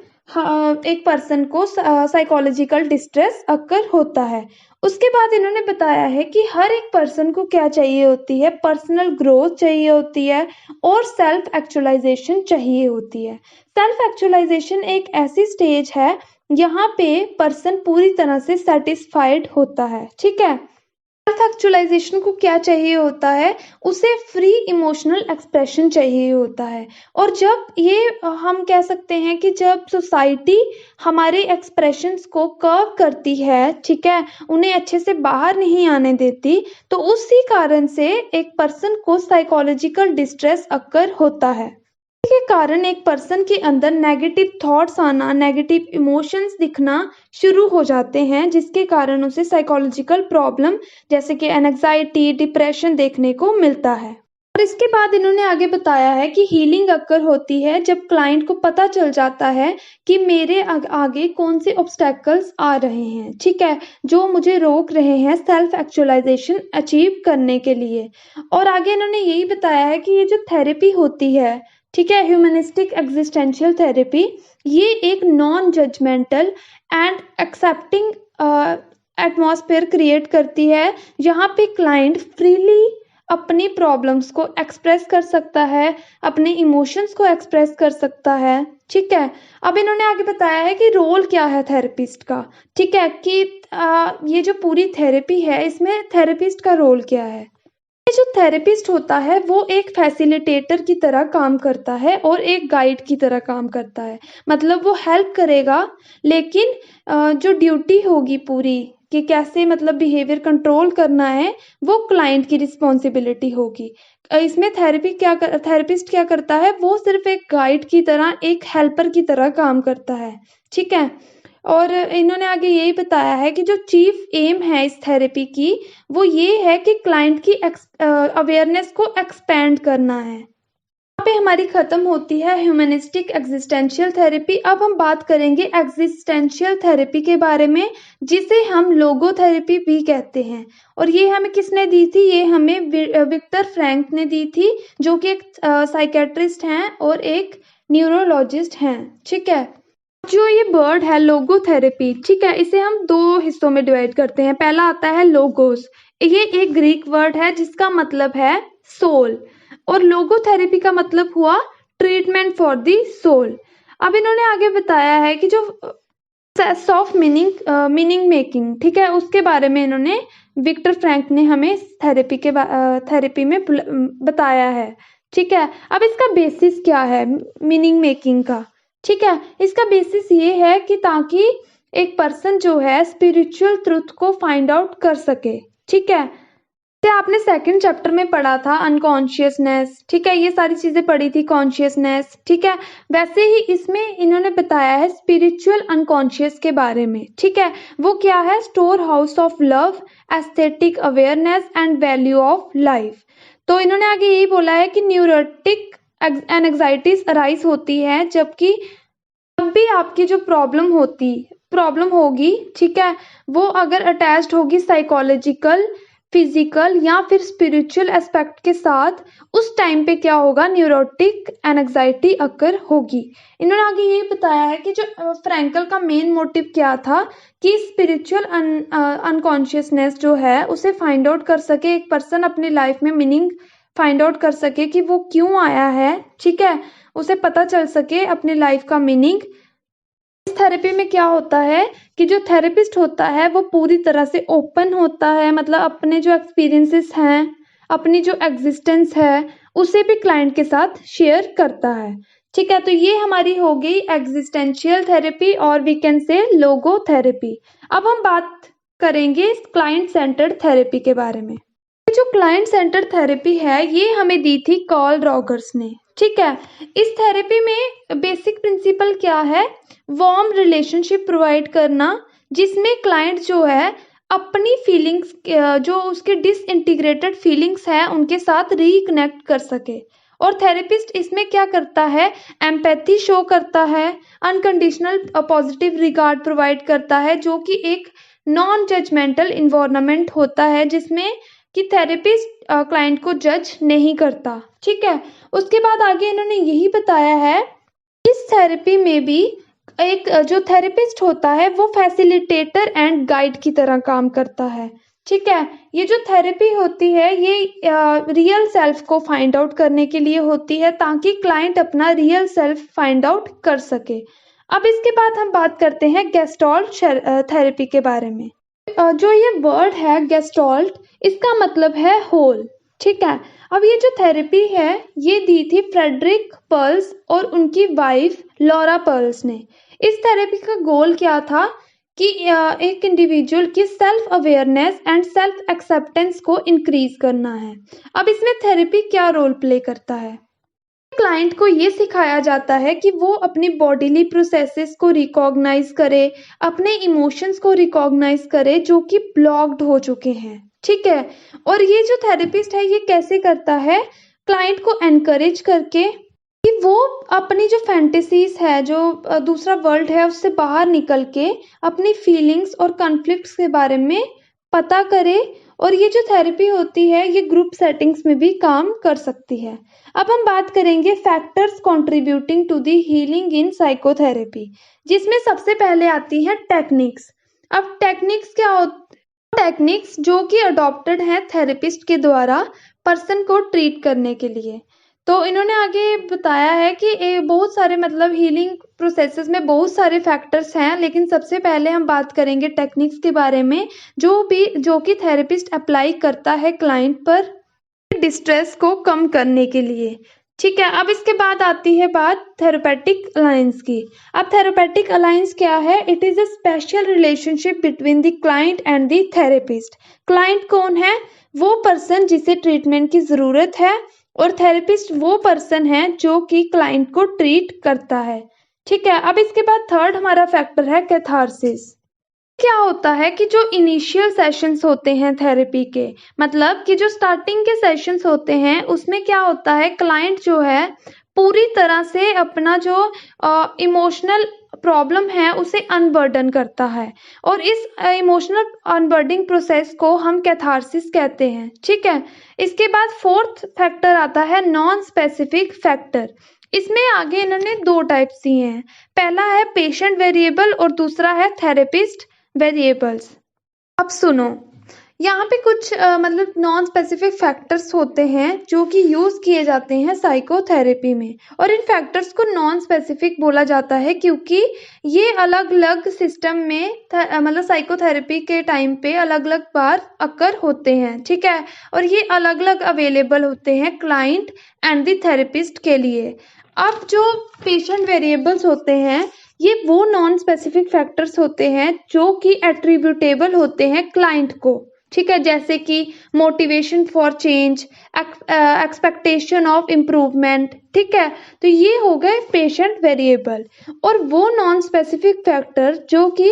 एक पर्सन को साइकोलॉजिकल डिस्ट्रेस अक्कर होता है। उसके बाद इन्होंने बताया है कि हर एक पर्सन को क्या चाहिए होती है, पर्सनल ग्रोथ चाहिए होती है और सेल्फ एक्चुअलाइजेशन चाहिए होती है। सेल्फ एक्चुअलाइजेशन एक ऐसी स्टेज है यहाँ पे पर्सन पूरी तरह से सेटिस्फाइड होता है। ठीक है। सेल्फ एक्चुअलाइजेशन को क्या चाहिए होता है, उसे फ्री इमोशनल एक्सप्रेशन चाहिए होता है। और जब ये हम कह सकते हैं कि जब सोसाइटी हमारे एक्सप्रेशंस को कर्व करती है, ठीक है, उन्हें अच्छे से बाहर नहीं आने देती, तो उसी कारण से एक पर्सन को साइकोलॉजिकल डिस्ट्रेस अक्कर होता है। के कारण एक पर्सन के अंदर नेगेटिव थॉट्स आना, नेगेटिव इमोशंस दिखना शुरू हो जाते हैं, जिसके कारण उसे साइकोलॉजिकल प्रॉब्लम जैसे कि एंजाइटी, डिप्रेशन देखने को मिलता है। और इसके बाद इन्होंने आगे बताया है कि हीलिंग अक्कर होती है जब क्लाइंट को पता चल जाता है कि मेरे आगे कौन से ऑब्स्टेकल्स आ रहे हैं, ठीक है, जो मुझे रोक रहे हैं सेल्फ एक्चुअलाइजेशन अचीव करने के लिए। और आगे इन्होंने यही बताया है कि ये जो थेरेपी होती है, ठीक है, ह्यूमनिस्टिक एग्जिस्टेंशियल थेरेपी, ये एक non judgemental and accepting atmosphere create करती है, जहाँ पे क्लाइंट फ्रीली अपनी प्रॉब्लम्स को एक्सप्रेस कर सकता है, अपने इमोशंस को एक्सप्रेस कर सकता है। ठीक है। अब इन्होंने आगे बताया है कि रोल क्या है थेरेपिस्ट का, ठीक है, कि ये जो पूरी थेरेपी है इसमें थेरेपिस्ट का रोल क्या है। जो थेरेपिस्ट होता है वो एक फैसिलिटेटर की तरह काम करता है और एक गाइड की तरह काम करता है। मतलब वो हेल्प करेगा, लेकिन जो ड्यूटी होगी पूरी कि कैसे मतलब बिहेवियर कंट्रोल करना है, वो क्लाइंट की रिस्पॉन्सिबिलिटी होगी। इसमें थेरेपिस्ट क्या करता है, वो सिर्फ एक गाइड की तरह, एक हेल्पर की तरह काम करता है। ठीक है। और इन्होंने आगे यही बताया है कि जो चीफ एम है इस थेरेपी की, वो ये है कि क्लाइंट की अवेयरनेस को एक्सपेंड करना है। यहाँ पे हमारी खत्म होती है ह्यूमनिस्टिक एग्जिस्टेंशियल थेरेपी। अब हम बात करेंगे एग्जिस्टेंशियल थेरेपी के बारे में, जिसे हम लोगोथेरेपी भी कहते हैं। और ये हमें किसने दी थी, ये हमें विक्टर फ्रैंक ने दी थी, जो कि एक साइकेट्रिस्ट हैं और एक न्यूरोलॉजिस्ट हैं। ठीक है। जो ये वर्ड है लोगोथेरेपी, ठीक है, इसे हम दो हिस्सों में डिवाइड करते हैं। पहला आता है लोगोस, ये एक ग्रीक वर्ड है जिसका मतलब है सोल, और लोगोथेरेपी का मतलब हुआ ट्रीटमेंट फॉर दी सोल। अब इन्होंने आगे बताया है कि जो सेंस ऑफ मीनिंग मेकिंग, ठीक है, उसके बारे में इन्होंने विक्टर फ्रैंक ने हमें थेरेपी में बताया है। ठीक है, अब इसका बेसिस क्या है मीनिंग मेकिंग का? ठीक है, इसका बेसिस ये है कि ताकि एक पर्सन जो है स्पिरिचुअल ट्रुथ को फाइंड आउट कर सके। ठीक है, जैसे आपने सेकंड चैप्टर में पढ़ा था अनकॉन्शियसनेस, ठीक है, ये सारी चीजें पढ़ी थी, कॉन्शियसनेस, ठीक है, वैसे ही इसमें इन्होंने बताया है स्पिरिचुअल अनकॉन्शियस के बारे में। ठीक है, वो क्या है? Store house of love, aesthetic awareness and value of life. तो इन्होंने आगे यही बोला है कि न्यूरोटिक एंजाइटीज अराइज होती है जबकि जब भी आपकी जो प्रॉब्लम होगी, ठीक है, वो अगर अटैच्ड होगी साइकोलॉजिकल, फिजिकल या फिर स्पिरिचुअल एस्पेक्ट के साथ, उस टाइम पे क्या होगा? न्यूरोटिक एंजाइटी अकर होगी। इन्होंने आगे ये बताया है कि जो फ्रैंकल का मेन मोटिव क्या था कि स्पिरिचुअल अनकॉन्शियसनेस जो है उसे फाइंड आउट कर सके, एक पर्सन अपनी लाइफ में मीनिंग फाइंड आउट कर सके कि वो क्यों आया है। ठीक है, उसे पता चल सके अपनी लाइफ का मीनिंग। इस थेरेपी में क्या होता है कि जो थेरेपिस्ट होता है वो पूरी तरह से ओपन होता है, मतलब अपने जो एक्सपीरियंसेस हैं, अपनी जो एग्जिस्टेंस है, उसे भी क्लाइंट के साथ शेयर करता है। ठीक है, तो ये हमारी हो गई एग्जिस्टेंशियल थेरेपी और we can say logo therapy. अब हम बात करेंगे क्लाइंट सेंटर्ड थेरेपी के बारे में। जो क्लाइंट सेंटर थेरेपी है ये हमें दी थी कार्ल रॉजर्स ने। ठीक है, इस थेरेपी में बेसिक प्रिंसिपल क्या है? वार्म रिलेशनशिप प्रोवाइड करना, जिसमें क्लाइंट जो है अपनी फीलिंग्स, जो उसके डिसइंटीग्रेटेड फीलिंग्स हैं उनके साथ रिकनेक्ट कर सके। और थेरेपिस्ट इसमें क्या करता है? एम्पैथी शो करता है, अनकंडीशनल पॉजिटिव रिगार्ड प्रोवाइड करता है, जो कि एक नॉन जजमेंटल इन्वायरमेंट होता है जिसमें कि थेरेपिस्ट क्लाइंट को जज नहीं करता। ठीक है, उसके बाद आगे इन्होंने यही बताया है इस थेरेपी में भी एक जो थेरेपिस्ट होता है वो फैसिलिटेटर एंड गाइड की तरह काम करता है। ठीक है, ये जो थेरेपी होती है ये रियल सेल्फ को फाइंड आउट करने के लिए होती है ताकि क्लाइंट अपना रियल सेल्फ फाइंड आउट कर सके। अब इसके बाद हम बात करते हैं गेस्टॉल्ट थेरेपी के बारे में। जो ये वर्ड है गेस्टॉल्ट, इसका मतलब है होल। ठीक है, अब ये जो थेरेपी है ये दी थी फ्रेडरिक पर्ल्स और उनकी वाइफ लॉरा पर्ल्स ने। इस थेरेपी का गोल क्या था कि एक इंडिविजुअल की self awareness and self acceptance को इंक्रीज करना है। अब इसमें थेरेपी क्या रोल प्ले करता है? क्लाइंट को ये सिखाया जाता है कि वो अपनी बॉडीली प्रोसेसेस को रिकॉग्नाइज करे, अपने इमोशंस को रिकॉग्नाइज करे जो कि ब्लॉक्ड हो चुके हैं। ठीक है, और ये जो थेरेपिस्ट है ये कैसे करता है? क्लाइंट को एनकरेज करके कि वो अपनी जो फैंटेसीज है, जो दूसरा वर्ल्ड है, उससे बाहर निकल के अपनी फीलिंग्स और कॉन्फ्लिक्ट्स के बारे में पता करे। और ये जो थेरेपी होती है ये ग्रुप सेटिंग्स में भी काम कर सकती है। अब हम बात करेंगे factors contributing to the healing in psychotherapy, जिसमें सबसे पहले आती है टेक्निक्स। अब टेक्निक्स क्या होती? टेक्निक्स जो कि अडॉप्टेड हैं थेरेपिस्ट के द्वारा पर्सन को ट्रीट करने के लिए। तो इन्होंने आगे बताया है कि बहुत सारे, मतलब हीलिंग प्रोसेसेस में बहुत सारे फैक्टर्स हैं, लेकिन सबसे पहले हम बात करेंगे टेक्निक्स के बारे में जो कि थेरेपिस्ट अप्लाई करता है क्लाइंट पर डिस्ट्रेस को कम करने के लिए। ठीक है, अब इसके बाद आती है बात थेरेपेटिक अलायंस की। अब थेरेपेटिक अलायंस क्या है? It is a special relationship between the client and the therapist. Client कौन है? वो पर्सन जिसे ट्रीटमेंट की जरूरत है, और थेरेपिस्ट वो पर्सन है जो कि क्लाइंट को ट्रीट करता है। ठीक है, अब इसके बाद थर्ड हमारा फैक्टर है कैथारसिस। क्या होता है कि जो इनिशियल सेशंस होते हैं थेरेपी के, मतलब कि जो स्टार्टिंग के सेशंस होते हैं उसमें क्या होता है, क्लाइंट जो है पूरी तरह से अपना जो इमोशनल प्रॉब्लम है उसे अनबर्डन करता है, और इस इमोशनल अनबर्डिंग प्रोसेस को हम कैथारसिस कहते हैं। ठीक है, इसके बाद फोर्थ फैक्टर आता है नॉन स्पेसिफिक फैक्टर। इसमें आगे इन्होंने 2 टाइप्स दिए हैं। पहला है पेशेंट वेरिएबल और दूसरा है थेरेपिस्ट वेरिएबल्स। अब सुनो, यहाँ पे कुछ मतलब नॉन स्पेसिफिक फैक्टर्स होते हैं जो कि यूज़ किए जाते हैं साइकोथेरेपी में, और इन फैक्टर्स को नॉन स्पेसिफिक बोला जाता है क्योंकि ये अलग-अलग सिस्टम में मतलब साइकोथेरेपी के टाइम पे अलग-अलग बार अकर होते हैं, ठीक है? और ये अलग-अलग अवेलेबल होते हैं क्लाइंट एंड द थेरेपिस्ट के लिए। अब जो पेशेंट वेरिएबल्स होते हैं, ये वो नॉन स्पेसिफिक फैक्टर्स होते हैं जो कि एट्रीब्यूटेबल होते हैं क्लाइंट को, ठीक है? जैसे कि motivation for change, expectation of improvement, ठीक है? तो ये हो गए पेशेंट वेरिएबल। और वो नॉन स्पेसिफिक फैक्टर जो कि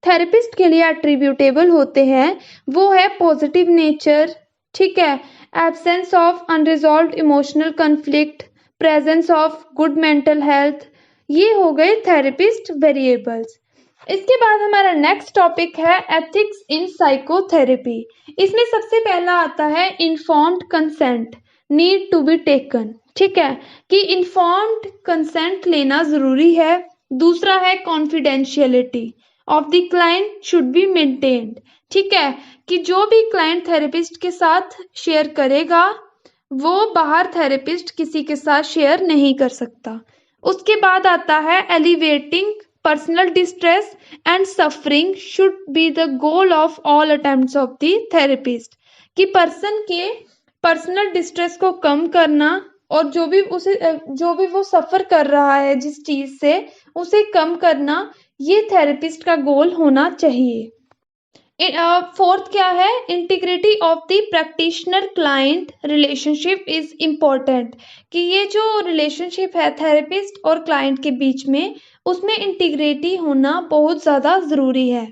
थेरेपिस्ट के लिए एट्रीब्यूटेबल होते हैं, वो है पॉजिटिव नेचर, ठीक है? Absence of unresolved emotional conflict, presence of good mental health, ये हो गए थेरेपिस्ट वेरिएबल्स। इसके बाद हमारा नेक्स्ट टॉपिक है एथिक्स इन साइकोथेरेपी। इसमें सबसे पहला आता है informed consent need to be taken, ठीक है? कि इन्फॉर्म्ड कंसेंट लेना ज़रूरी है। दूसरा है confidentiality of the client should be maintained, ठीक है? कि जो भी क्लाइंट थेरेपिस्ट के साथ शेयर करेगा, वो बाहर थेरेपिस्ट किसी के साथ शेयर नहीं कर सकता। उसके बाद आता है elevating personal distress and suffering should be the goal of all attempts of the therapist. कि पर्सन के पर्सनल डिस्ट्रेस को कम करना और जो भी वो सफ़र कर रहा है जिस चीज़ से, उसे कम करना, ये थेरेपिस्ट का गोल होना चाहिए। फोर्थ क्या है, integrity of the practitioner client relationship is important. कि ये जो रिलेशनशिप है थेरेपिस्ट और क्लाइंट के बीच में, उसमें इंटीग्रिटी होना बहुत ज़्यादा ज़रूरी है,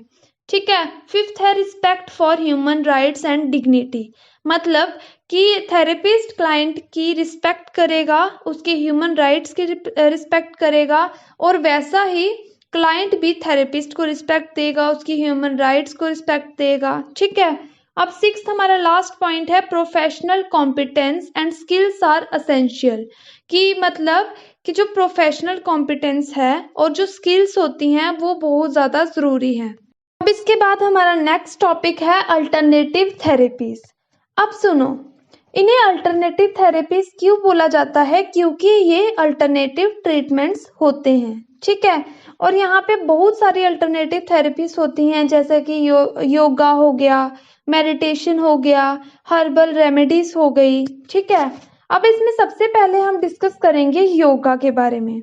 ठीक है? फिफ्थ है respect for human rights and dignity. मतलब कि थेरेपिस्ट क्लाइंट की रिस्पेक्ट करेगा, उसके ह्यूमन राइट्स की रिस्पेक्ट करेगा, और वैसा ही क्लाइंट भी थेरेपिस्ट को रिस्पेक्ट देगा, उसकी ह्यूमन राइट्स को रिस्पेक्ट देगा, ठीक है? अब सिक्स्थ हमारा लास्ट पॉइंट है professional competence and skills are essential. कि मतलब कि जो प्रोफेशनल कॉम्पिटेंस है और जो स्किल्स होती हैं वो बहुत ज़्यादा ज़रूरी हैं। अब इसके बाद हमारा नेक्स्ट टॉपिक है अल्टरनेटिव थेरेपीज। अब सुनो, इन्हें अल्टरनेटिव थेरेपीज क्यों बोला जाता है? क्योंकि ये अल्टरनेटिव ट्रीटमेंट्स होते हैं, ठीक है? और यहाँ पे बहुत सारी अल्टरनेटिव थेरेपीज होती हैं, जैसे कि योगा हो गया, मेडिटेशन हो गया, हर्बल रेमेडीज हो गई, ठीक है? अब इसमें सबसे पहले हम डिस्कस करेंगे योगा के बारे में।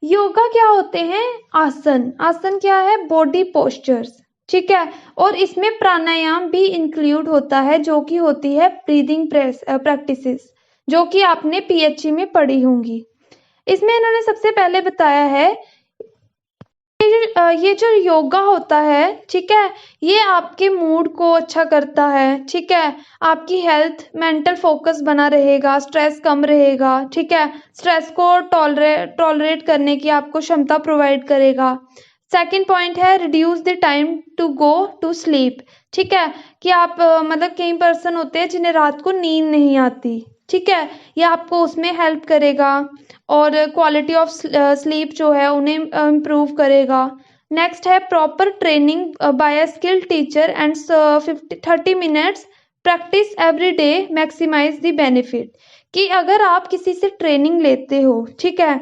योगा क्या होते हैं? आसन। आसन क्या है? बॉडी पोस्चर्स, ठीक है? और इसमें प्राणायाम भी इंक्लूड होता है, जो कि होती है ब्रीदिंग प्रैक्टिसेस, जो कि आपने पीएचई में पढ़ी होंगी। इसमें इन्होंने सबसे पहले बताया है ये जो योगा होता है, ठीक है, ये आपके मूड को अच्छा करता है, ठीक है? आपकी हेल्थ, मेंटल फोकस बना रहेगा, स्ट्रेस कम रहेगा, ठीक है? स्ट्रेस को टॉलरेट करने की आपको क्षमता प्रोवाइड करेगा। सेकंड पॉइंट है reduce the time to go to sleep, ठीक है? कि आप मतलब कई पर्सन होते हैं जिन्हें रात को नींद नहीं आती, ठीक है? ये आपको उसमें हेल्प करेगा, और क्वालिटी ऑफ स्लीप जो है उन्हें इम्प्रूव करेगा। नेक्स्ट है proper training by a skilled teacher and 30 minutes practice every day maximise the benefit. कि अगर आप किसी से ट्रेनिंग लेते हो, ठीक है,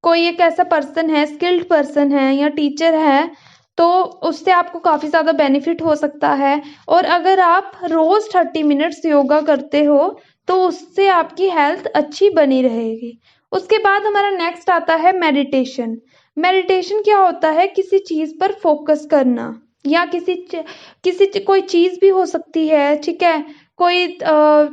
कोई एक ऐसा पर्सन है, स्किल्ड पर्सन है या टीचर है, तो उससे आपको काफ़ी ज़्यादा बेनिफिट हो सकता है। और अगर आप रोज़ 30 मिनट्स योगा करते हो तो उससे आपकी हेल्थ अच्छी बनी रहेगी। उसके बाद हमारा नेक्स्ट आता है मेडिटेशन। मेडिटेशन क्या होता है? किसी चीज़ पर फोकस करना, या कोई चीज़ भी हो सकती है, ठीक है? कोई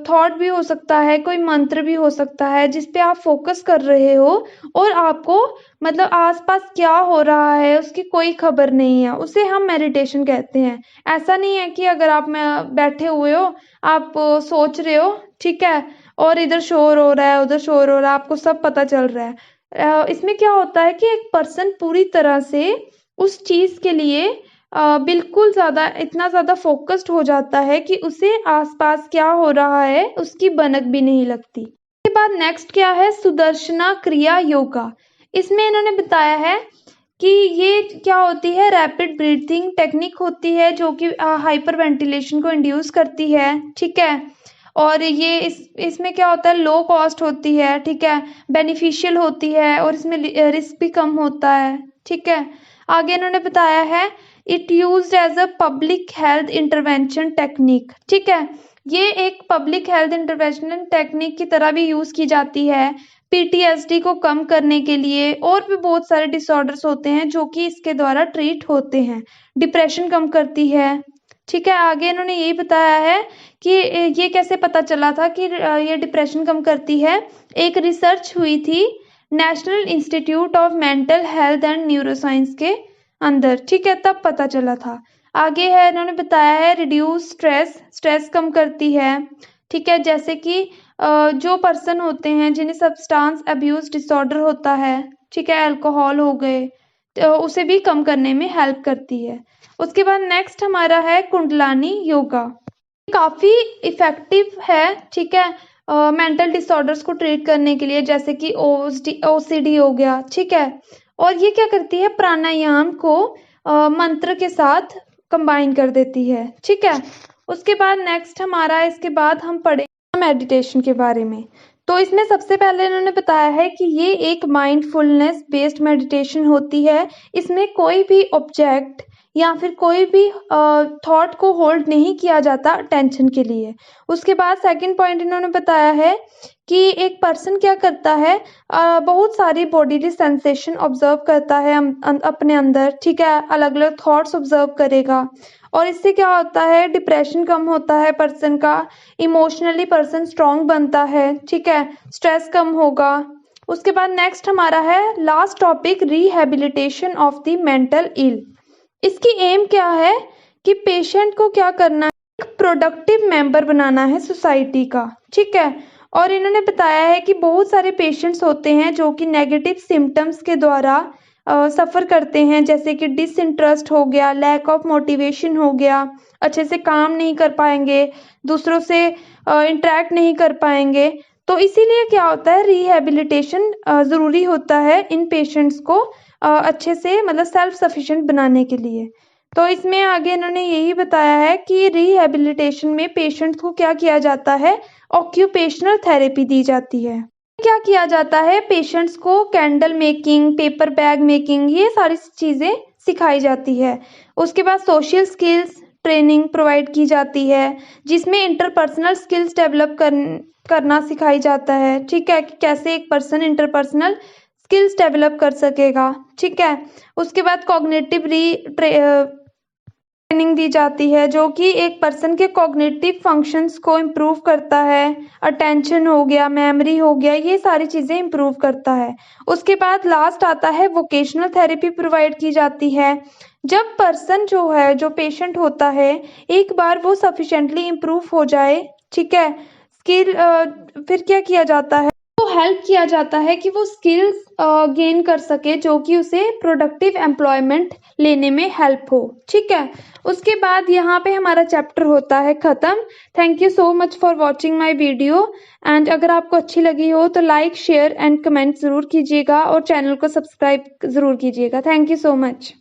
थॉट भी हो सकता है, कोई मंत्र भी हो सकता है जिस पे आप फोकस कर रहे हो, और आपको मतलब आसपास क्या हो रहा है उसकी कोई खबर नहीं है, उसे हम मेडिटेशन कहते हैं। ऐसा नहीं है कि अगर आप में बैठे हुए हो, आप सोच रहे हो, ठीक है, और इधर शोर हो रहा है, उधर शोर हो रहा है, आपको सब पता चल रहा है। इसमें क्या होता है कि एक पर्सन पूरी तरह से उस चीज़ के लिए बिल्कुल इतना ज़्यादा फोकस्ड हो जाता है कि उसे आसपास क्या हो रहा है उसकी भनक भी नहीं लगती। इसके बाद नेक्स्ट क्या है, सुदर्शना क्रिया योगा। इसमें इन्होंने बताया है कि ये क्या होती है, रैपिड ब्रीथिंग टेक्निक होती है जो कि हाइपर वेंटिलेशन को इंड्यूस करती है, ठीक है। और ये इसमें क्या होता है, लो कॉस्ट होती है, ठीक है, बेनिफिशियल होती है और इसमें रिस्क भी कम होता है, ठीक है। आगे इन्होंने बताया है it used as a public health intervention technique, ठीक है। ये एक पब्लिक हेल्थ इंटरवेंशन टेक्निक की तरह भी यूज की जाती है पीटीएसडी को कम करने के लिए, और भी बहुत सारे डिसऑर्डर्स होते हैं जो कि इसके द्वारा ट्रीट होते हैं। डिप्रेशन कम करती है, ठीक है। आगे इन्होंने यही बताया है कि ये कैसे पता चला था कि ये डिप्रेशन कम करती है। एक रिसर्च हुई थी national institute of mental health and neuroscience के अंदर, ठीक है, तब पता चला था। आगे है इन्होंने बताया है रिड्यूस स्ट्रेस, स्ट्रेस कम करती है, ठीक है। जैसे कि जो पर्सन होते हैं जिन्हें सब्सटेंस अब्यूज डिसऑर्डर होता है, ठीक है, अल्कोहल हो गए, तो उसे भी कम करने में हेल्प करती है। उसके बाद नेक्स्ट हमारा है कुंडलानी योगा। काफ़ी इफ़ेक्टिव है, ठीक है, मेंटल डिसऑर्डर्स को ट्रीट करने के लिए, जैसे कि ओसीडी हो गया, ठीक है। और ये क्या करती है, प्राणायाम को मंत्र के साथ कंबाइन कर देती है, ठीक है। उसके बाद नेक्स्ट हमारा, इसके बाद हम पढ़ेंगे मेडिटेशन के बारे में। तो इसमें सबसे पहले इन्होंने बताया है कि ये एक माइंडफुलनेस बेस्ड मेडिटेशन होती है। इसमें कोई भी ऑब्जेक्ट या फिर कोई भी थॉट को होल्ड नहीं किया जाता टेंशन के लिए। उसके बाद सेकंड पॉइंट इन्होंने बताया है कि एक पर्सन क्या करता है, बहुत सारी बॉडीली सेंसेशन ऑब्जर्व करता है अपने अंदर, ठीक है, अलग अलग थॉट्स ऑब्जर्व करेगा, और इससे क्या होता है, डिप्रेशन कम होता है पर्सन का, इमोशनली पर्सन स्ट्रांग बनता है, ठीक है, स्ट्रेस कम होगा। उसके बाद नेक्स्ट हमारा है last topic, rehabilitation of the mental ill. इसकी एम क्या है कि पेशेंट को क्या करना है, एक प्रोडक्टिव मेंबर बनाना है सोसाइटी का, ठीक है। और इन्होंने बताया है कि बहुत सारे पेशेंट्स होते हैं जो कि नेगेटिव सिम्टम्स के द्वारा सफ़र करते हैं, जैसे कि डिसइंटरेस्ट हो गया, लैक ऑफ मोटिवेशन हो गया, अच्छे से काम नहीं कर पाएंगे, दूसरों से इंटरेक्ट नहीं कर पाएंगे। तो इसीलिए क्या होता है, रिहेबिलिटेशन ज़रूरी होता है इन पेशेंट्स को अच्छे से, मतलब सेल्फ सफिशिएंट बनाने के लिए। तो इसमें आगे इन्होंने यही बताया है कि रिहेबिलिटेशन में पेशेंट्स को क्या किया जाता है, ऑक्यूपेशनल थेरेपी दी जाती है। क्या किया जाता है, पेशेंट्स को candle making, paper bag making, ये सारी चीज़ें सिखाई जाती है। उसके बाद सोशल स्किल्स ट्रेनिंग प्रोवाइड की जाती है, जिसमें इंटरपर्सनल स्किल्स डेवलप करना सिखाई जाता है, ठीक है, कि कैसे एक पर्सन इंटरपर्सनल स्किल्स डेवलप कर सकेगा, ठीक है। उसके बाद कॉग्निटिव ट्रेनिंग दी जाती है जो कि एक पर्सन के कॉग्निटिव फंक्शंस को इम्प्रूव करता है, अटेंशन हो गया, मेमोरी हो गया, ये सारी चीज़ें इम्प्रूव करता है। उसके बाद लास्ट आता है वोकेशनल थेरेपी प्रोवाइड की जाती है। जब पर्सन जो है, जो पेशेंट होता है, एक बार वो सफिशेंटली इम्प्रूव हो जाए, ठीक है, स्किल, फिर क्या किया जाता है, तो हेल्प किया जाता है कि वो स्किल्स गेन कर सके जो कि उसे प्रोडक्टिव एम्प्लॉयमेंट लेने में हेल्प हो, ठीक है। उसके बाद यहाँ पे हमारा चैप्टर होता है ख़त्म। Thank you so much for watching my video, and अगर आपको अच्छी लगी हो तो लाइक, शेयर एंड कमेंट ज़रूर कीजिएगा और चैनल को सब्सक्राइब ज़रूर कीजिएगा। Thank you so much.